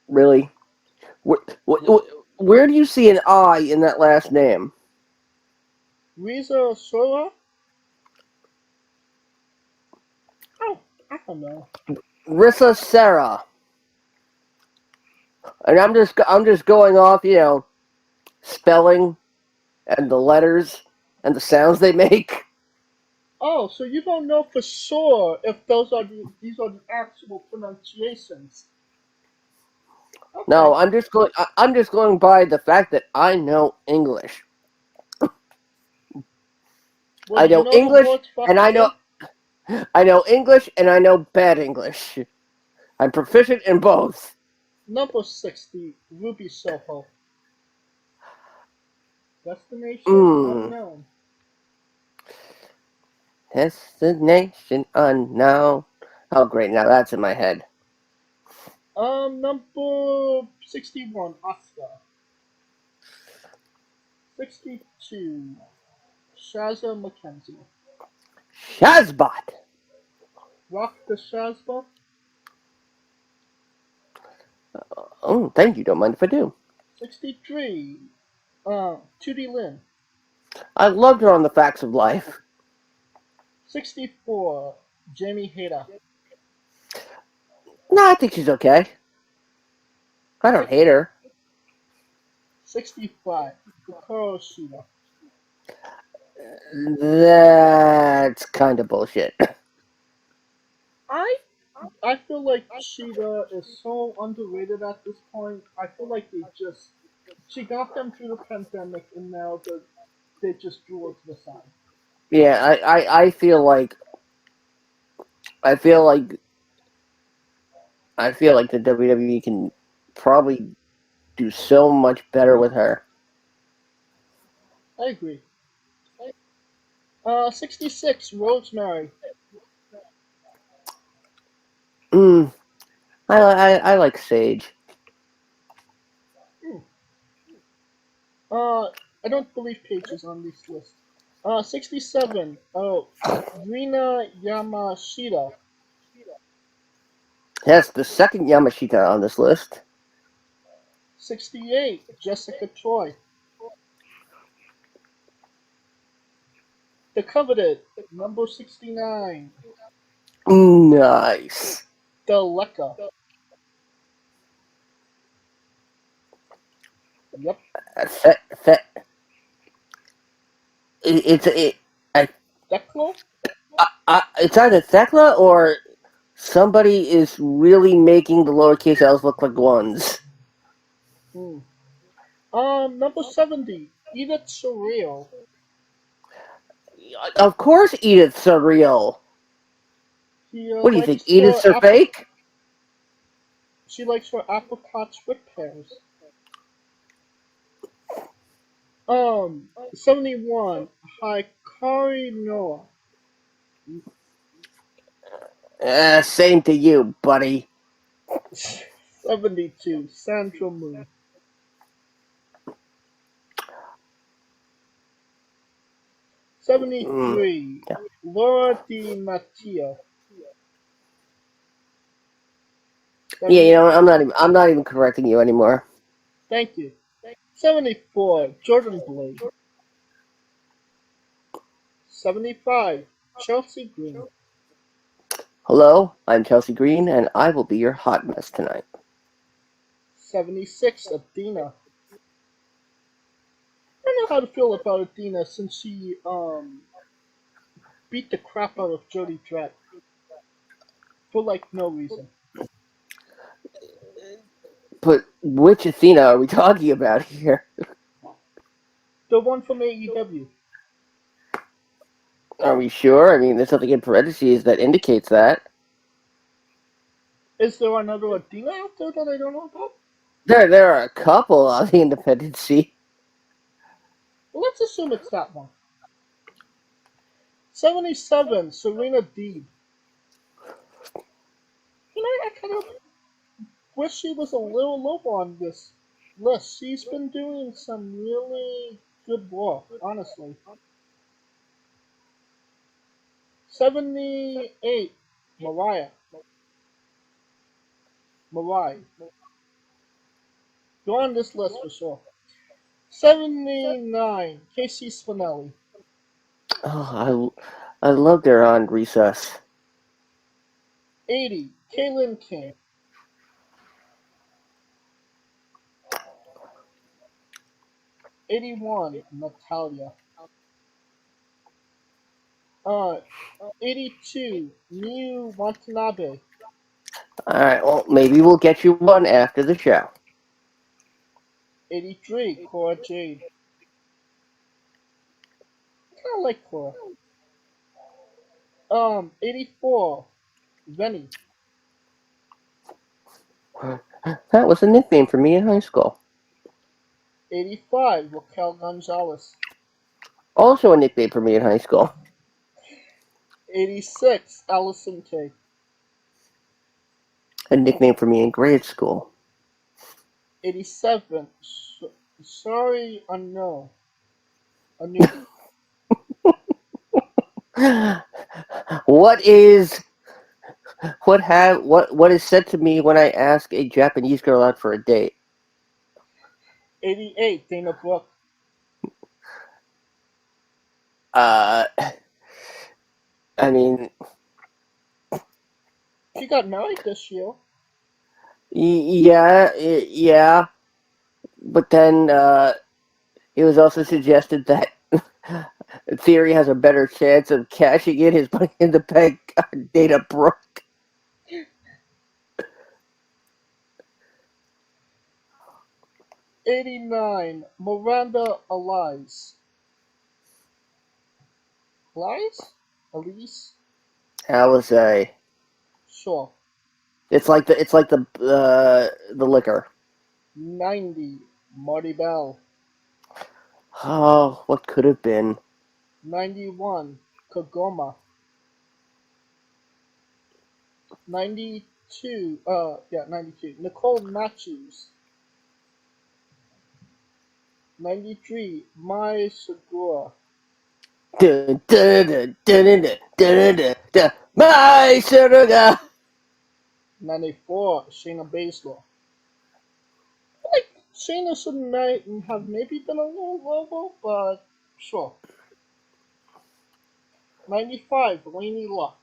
really, where do you see an I in that last name? Risa Sora? Oh, I don't know. Rissa Sarah, and I'm just going off, spelling and the letters and the sounds they make. Oh, so you don't know for sure if these are the actual pronunciations. Okay. No, I'm just going by the fact that I know English. Well, I do you know know the English, words and properly? I know English, and I know bad English. I'm proficient in both. Number 60, Ruby Soho. Destination Mm. unknown. Destination unknown. Oh, great! Now that's in my head. Number 61, Oscar. 62, Shazza McKenzie. Shazbot. Rock the Shazba. Oh, thank you. Don't mind if I do. 63, Tootie Lynn. I loved her on The Facts of Life. 64, Jamie Hayter. No, I think she's okay. I don't hate her. 65, Hikaru Shida. That's kind of bullshit. I I feel like Shida is so underrated at this point. I feel like she got them through the pandemic, and now they just drew her to the side. Yeah, I feel like I feel like I feel like the WWE can probably do so much better with her. I agree. 66, Rosemary. Mm, I like Sage. Hmm. I don't believe Paige is on this list. 67, Rina Yamashita. That's the second Yamashita on this list. 68, Jessica Troy. The Coveted, number 69, Nice. Daleka. Yep. Fe- fe- it's I, Declo? it's either Thekla or somebody is really making the lowercase L's look like ones. Hmm. Number 70, Edith Surreal. Of course, Edith's surreal. She What do you think? likes Edith's her are fake? she likes her apricot whip pears. 71, Hikari Noah. Same to you, buddy. 72, Sandra Moon. 73, Yeah. Laura Di Matteo. Yeah, 70, I'm not even correcting you anymore. thank you. 74, Jordan Blade. 75, Chelsea Green. Hello, I'm Chelsea Green, and I will be your hot mess tonight. 76, Athena. I don't know how to feel about Athena since she beat the crap out of Jody Dredd for like no reason. But which Athena are we talking about here? The one from AEW. Are we sure? I mean, there's something in parentheses that indicates that. Is there another Athena out there that I don't know about? There are a couple on the independent scene. Well, let's assume it's that one. 77, Serena Deeb. I kind of wish she was a little low on this list. She's been doing some really good work, honestly. 78, Mariah. Mariah. You're on this list for sure. 79, Casey Spinelli. Oh, I loved her on Recess. 80, Kaylin King. 81, Natalia. 82, Miu Watanabe. All right, well, maybe we'll get you one after the show. 83, Cora Jade. I kind of like Cora. 84, Venny. That was a nickname for me in high school. 85, Raquel Gonzalez. Also a nickname for me in high school. 86, Allison Kay. A nickname for me in grade school. 87, Sorry Unknown. Anu. What is said to me when I ask a Japanese girl out for a date? 88, Dana Brooke. Uh, I mean, She got married this year. yeah, but then it was also suggested that Theory has a better chance of cashing in his money in the bank on Dana Brooke. 89, Miranda Elise. Elise? Elise? Alizé. Sure. It's like the liquor. 90, Marty Bell. Oh, what could have been? 91, Kagoma. 92, 92, Nicole Matthews. 93, Mai Segura. Dun, dun, dun, dun, dun, dun, dun, dun, dun. My sugar. 94, Shayna Baszler. I feel like Shayna should have maybe been a little lower, but sure. 95, Lainey Luck.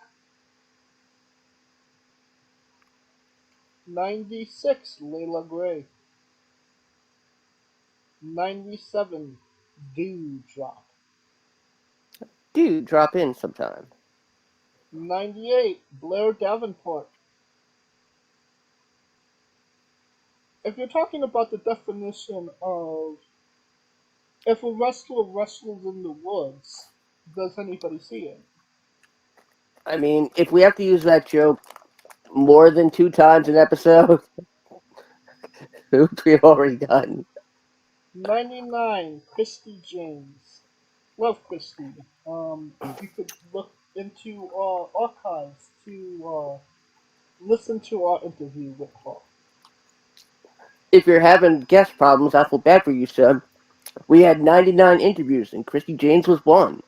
96, Layla Gray. 97, Dewdrop. Dude, drop in sometime. 98, Blair Davenport. If you're talking about the definition of if a wrestler wrestles in the woods, does anybody see it? I mean, if we have to use that joke more than 2 times an episode, which we've already done. 99, Christy James. Love Christy. You could look into our archives to listen to our interview with her. If you're having guest problems, I feel bad for you, son. We had 99 interviews, and Christy James was one.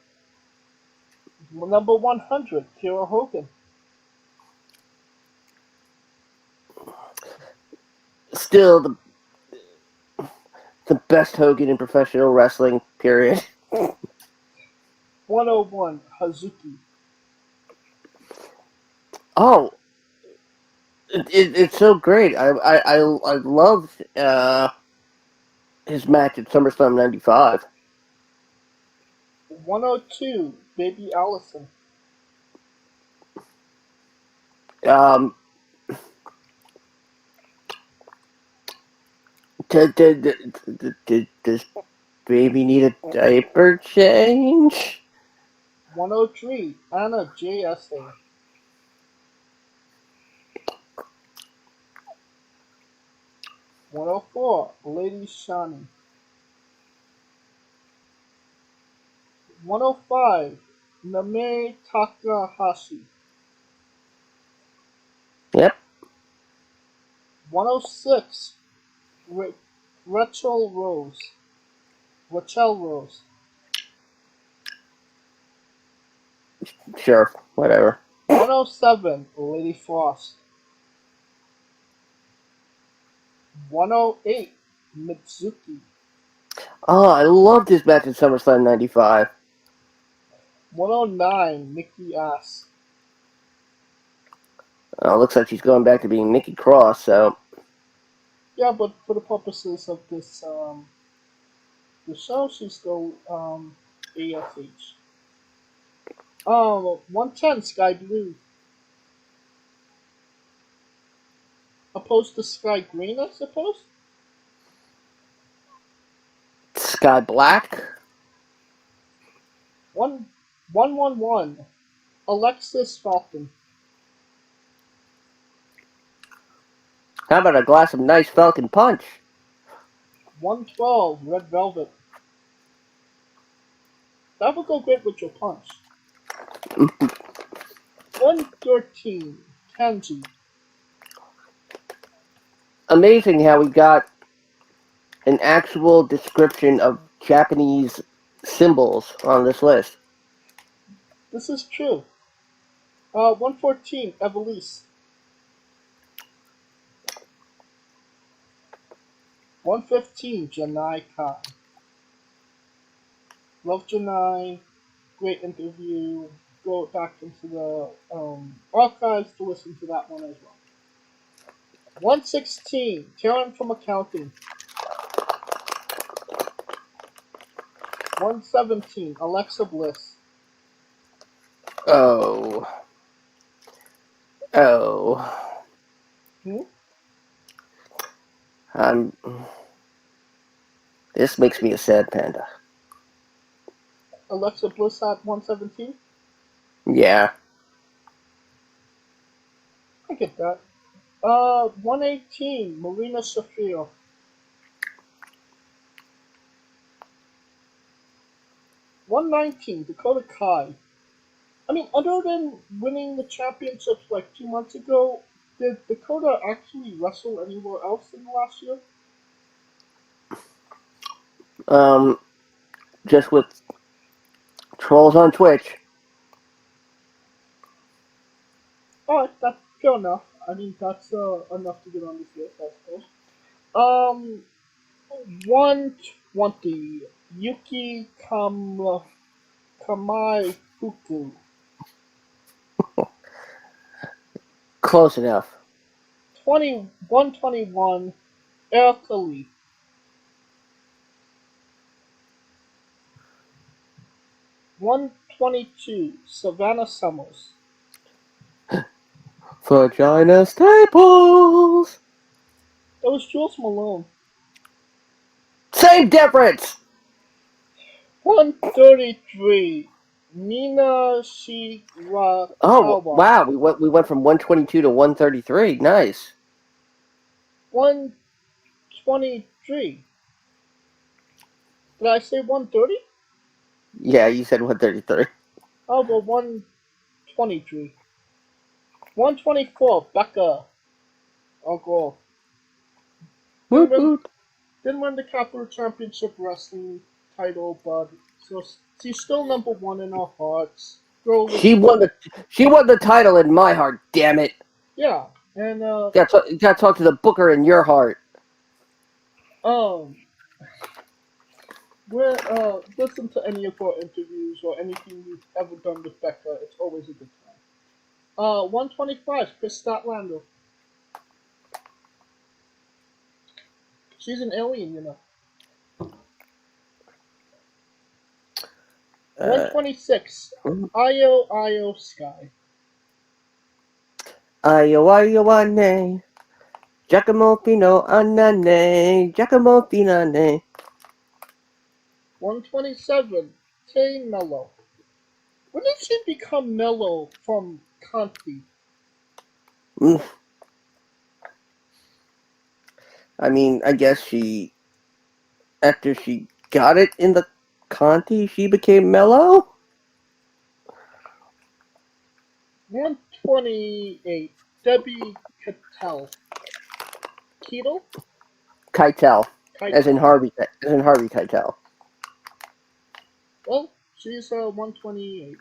Number 100, Kira Hogan. still the best Hogan in professional wrestling, period. 101, Hazuki. Oh, it's so great. I loved his match at SummerSlam '95. 102, Baby Allison. Um, does baby need a diaper change? 103, Anna J. Esther. 104, Lady Shani. 105, Name Takahashi. Yep. 106, Rachel Rose. Rachel Rose. Sure. Whatever. 107, Lady Frost. 108, Mitsuki. Oh, I loved his match at SummerSlam '95. 109, Nikki Ass. Looks like she's going back to being Nikki Cross, so. Yeah, but for the purposes of this the show, she's still ASH. 110, Sky Blue. Opposed to Sky Green, I suppose? Sky Black? 111, Alexis Falcon. How about a glass of nice Falcon Punch? 112, Red Velvet. That would go great with your punch. 113, Kenji. Amazing how we got an actual description of Japanese symbols on this list. This is true. 114, Evelise. 115, Janai Kai. Love Janai. Great interview. Go back into the archives to listen to that one as well. 116, Karen from Accounting. 117, Alexa Bliss. Oh. Hmm? This makes me a sad panda. Alexa Bliss at 117? Yeah. I get that. 118, Marina Shafir. 119, Dakota Kai. I mean, other than winning the championships like 2 months ago, did Dakota actually wrestle anywhere else in the last year? Just with trolls on Twitch. Alright, that's fair enough. I mean, that's enough to get on this list, I suppose. 120, Yuki Kamai Fuku. Close enough. 121, Erica Lee. 122, Savannah Summers. Vagina Staples. That was Jules Malone. Same difference. 133, Nina Shirakawa. Oh wow, we went from 122 to 133. Nice. 123. Did I say 130? Yeah, you said 133. Oh, well, 123. 124, Becca. Oh, girl. Didn't win the Capital Championship Wrestling title, but so she's still number one in our hearts. Girl She won the title in my heart. Damn it. Yeah, and Gotta talk to the booker in your heart. Listen to any of our interviews or anything we've ever done with Becca. It's always a good time. 125, Chris Statlander. She's an alien, you know. 126, Io Sky. Ayo ane. Giacomo Pino anane. Giacomo Pinane. 127, Tay Mello. When did she become Mello from Conti? I mean, I guess after she got it in the Conti, she became mellow? 128, Debbie Cattell. Ketel? Keitel. As in Keitel. Harvey Keitel. Well, she's 128.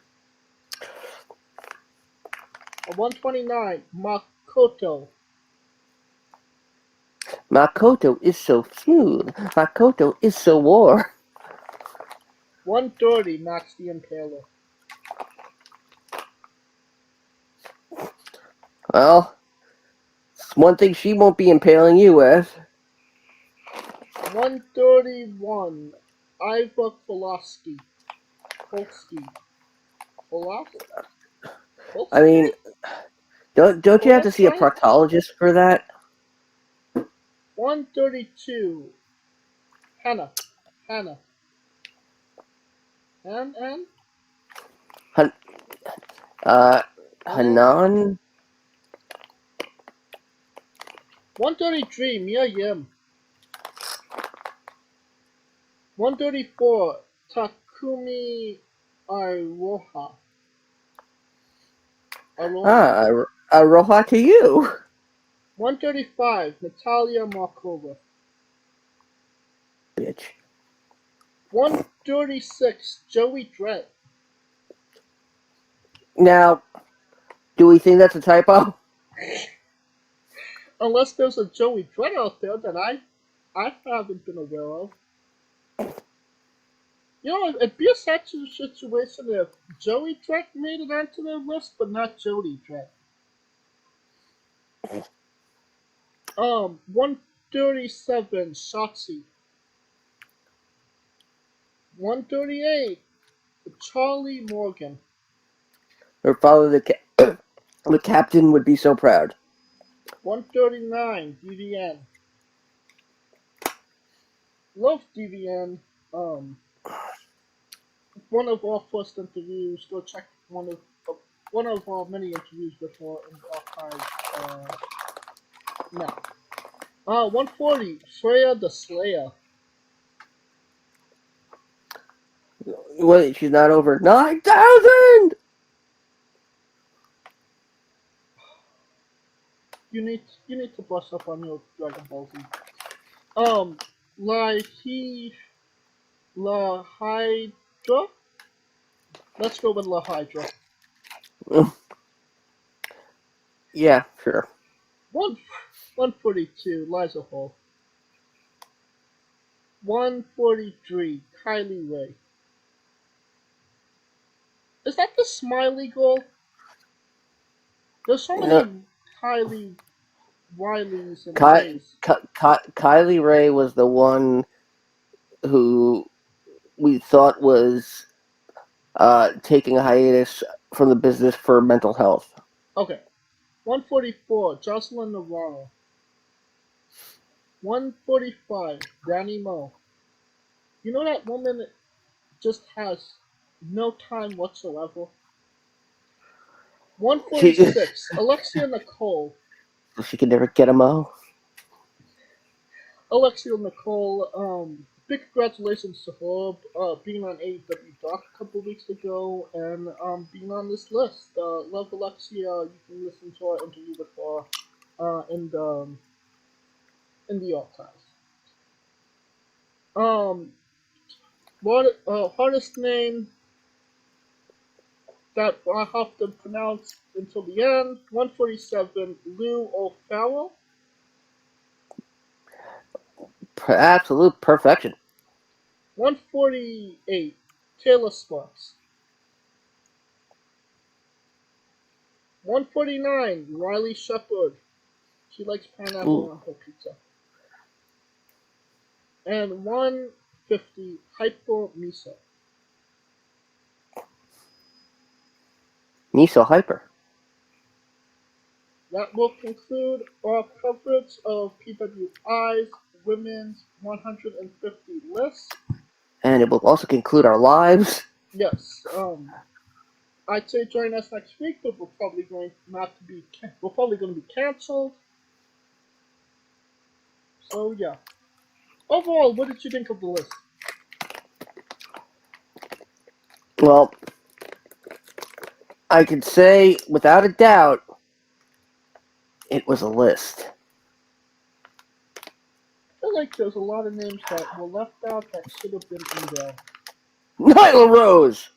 129, Makoto. Makoto is so smooth. Makoto is so warm. 130, Max the Impaler. Well, one thing she won't be impaling you with. 131, Iva Kolosky. I mean, don't you have to see a proctologist for that? 132, Hannah. And? Hanan? 133, Mia Yim. 134, Takumi Iroha. Aroha to you. 135, Natalia Markova. Bitch. 136, Joey Dredd. Now, do we think that's a typo? Unless there's a Joey Dredd out there that I haven't been aware of. You know, it'd be a sad situation if Joey Dredd made it onto the list, but not Jody Dredd. 137, Shotzi. 138, Charlie Morgan. Her father, the captain, would be so proud. 139, DVN. Love DVN. One of our first interviews. Go check one of our many interviews before in the archive. Now. 140, Freya the Slayer. Wait, she's not over 9,000! You need to brush up on your Dragon Ball Z. La Hydra? Let's go with La Hydra. Yeah, sure. 142, Liza Hall. 143, Kylie Ray. Is that the smiley girl? There's so many Kylie Rileys and Rays. Kylie Ray was the one who we thought was taking a hiatus from the business for mental health. Okay. 144, Jocelyn Navarro. 145, Danny Moe. You know that woman just has no time whatsoever? 146, Alexia Nicole. She could never get a Mo. Alexia Nicole, big congratulations to her being on AEW Dark a couple weeks ago and being on this list. Love Alexia. You can listen to our interview with her in the archives. Hardest name that I have to pronounce until the end. 147, Lou O'Farrell. Absolute perfection. 148, Taylor Swift. 149, Riley Shepard. She likes pineapple Ooh. on her pizza. And 150, Hyper Miso. Miso Hyper. That will conclude our coverage of PWI's Women's 150 list. And it will also conclude our lives. Yes, I'd say join us next week, but we're probably going to be canceled. So yeah. Overall, what did you think of the list? Well, I can say without a doubt, it was a list. I feel like there's a lot of names that were left out that should have been in there. Nyla Rose.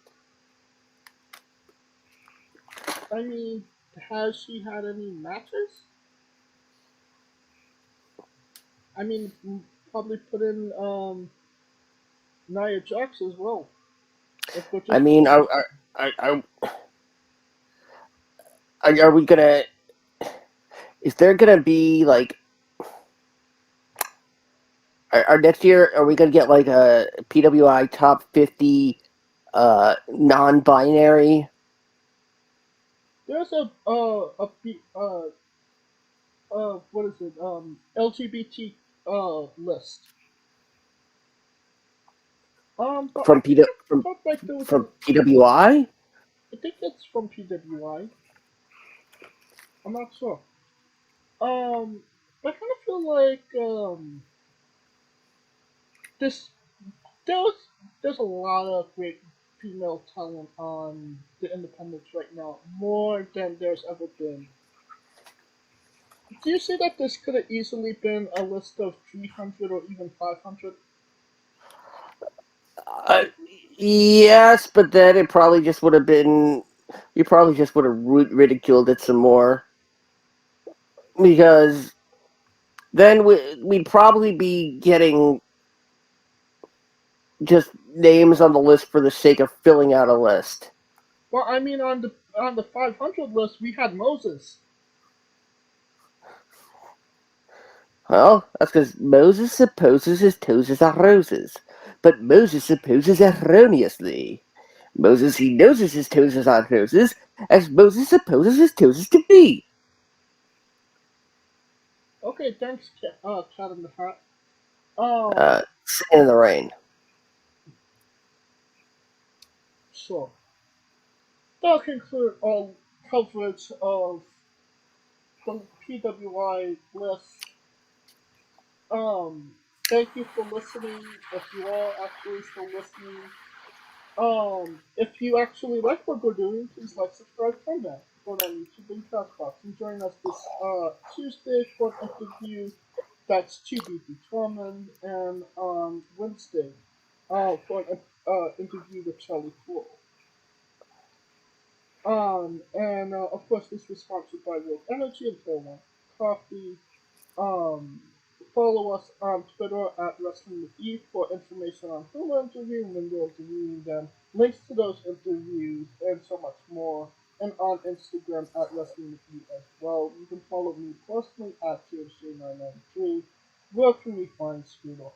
I mean, has she had any matches? I mean, probably put in Nia Jax as well. I mean, are we gonna? Is there gonna be like? Are next year? Are we gonna get like a PWI top 50 non-binary? There's what is it? LGBT list. But I From think P I from felt like there was from PWI? I think it's from PWI. I'm not sure. But I kind of feel like this there's there's a lot of great female talent on the independents right now, more than there's ever been. Do you see that this could have easily been a list of 300 or even 500? Uh, yes, but then it probably just would have been. You probably just would have ridiculed it some more because then we'd probably be getting just names on the list for the sake of filling out a list. Well, I mean, on the 500 list, we had Moses. Well, that's because Moses supposes his toes are roses, but Moses supposes erroneously. Moses he knows his toes are roses, as Moses supposes his toes to be. Okay, thanks, Cat in the Hat. Um, Singing in the rain. sure. That'll conclude all coverage of the PWI list. Um, Thank you for listening. If you are actually still listening, if you actually like what we're doing, please like, subscribe, comment, support on YouTube and Castbox, and join us this Tuesday for an interview that's to be determined, and on Wednesday for an interview with Charlie Floor. And of course, this was sponsored by World Energy and Fairmont Coffee. Um, Follow us on Twitter at Wrestling with E for information on who we're interviewing, when we're interviewing them, links to those interviews, and so much more. And on Instagram at Wrestling with E as well. You can follow me personally at THJ993. Where can we find Scooter?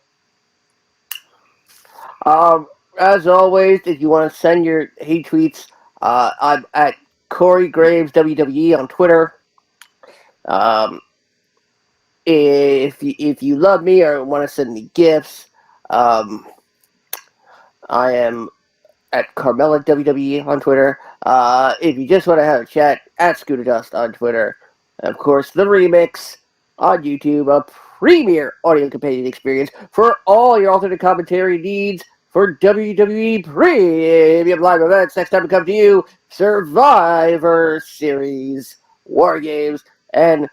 As always, if you want to send your hate tweets, I'm at Corey Graves WWE on Twitter. Um, if you love me or want to send me gifts, um, I am at Carmella WWE on Twitter. If you just want to have a chat, at Scooter Dust on Twitter. And of course, the remix on YouTube, a premier audio companion experience for all your alternate commentary needs for WWE Premium Live events. Next time we come to you, Survivor Series, War Games, and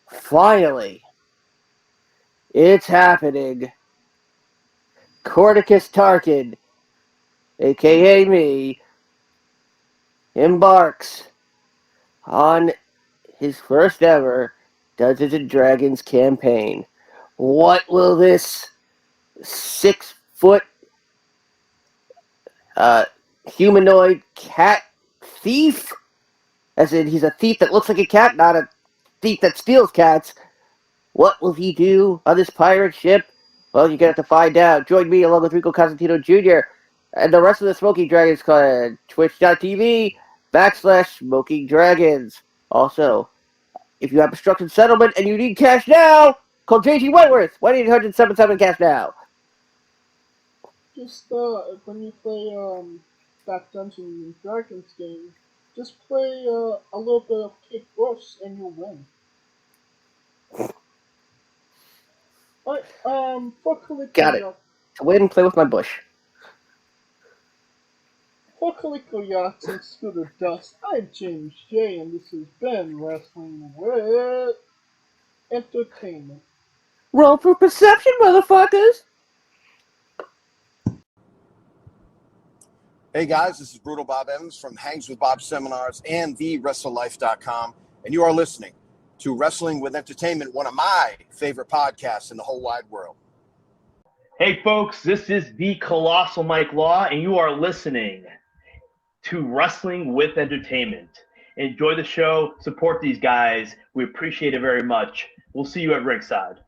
finally, it's happening. Corticus Tarkin, aka me, embarks on his first ever Dungeons and Dragons campaign. What will this 6-foot humanoid cat thief, as in he's a thief that looks like a cat, not a thief that steals cats, what will he do on this pirate ship? Well, you're going to have to find out. Join me along with Rico Cosentino Jr. and the rest of the Smoking Dragons clan. Twitch.tv/Smoking Dragons. Also, if you have obstruction settlement and you need cash now, call JG Wentworth. 1-800-77 cash Just when you play that Dungeons and Dragons game, just play a little bit of Kick Bush and you'll win. Alright, for Got it. To win, play with my bush. For Coleco Yachts and Scooter Dust, I'm James J, and this has been Wrestling with Entertainment. Roll for perception, motherfuckers! Hey guys, this is Brutal Bob Evans from Hangs with Bob Seminars and TheWrestleLife.com, and you are listening to Wrestling with Entertainment, one of my favorite podcasts in the whole wide world. Hey folks, this is the Colossal Mike Law, and you are listening to Wrestling with Entertainment. Enjoy the show, support these guys. We appreciate it very much. We'll see you at ringside.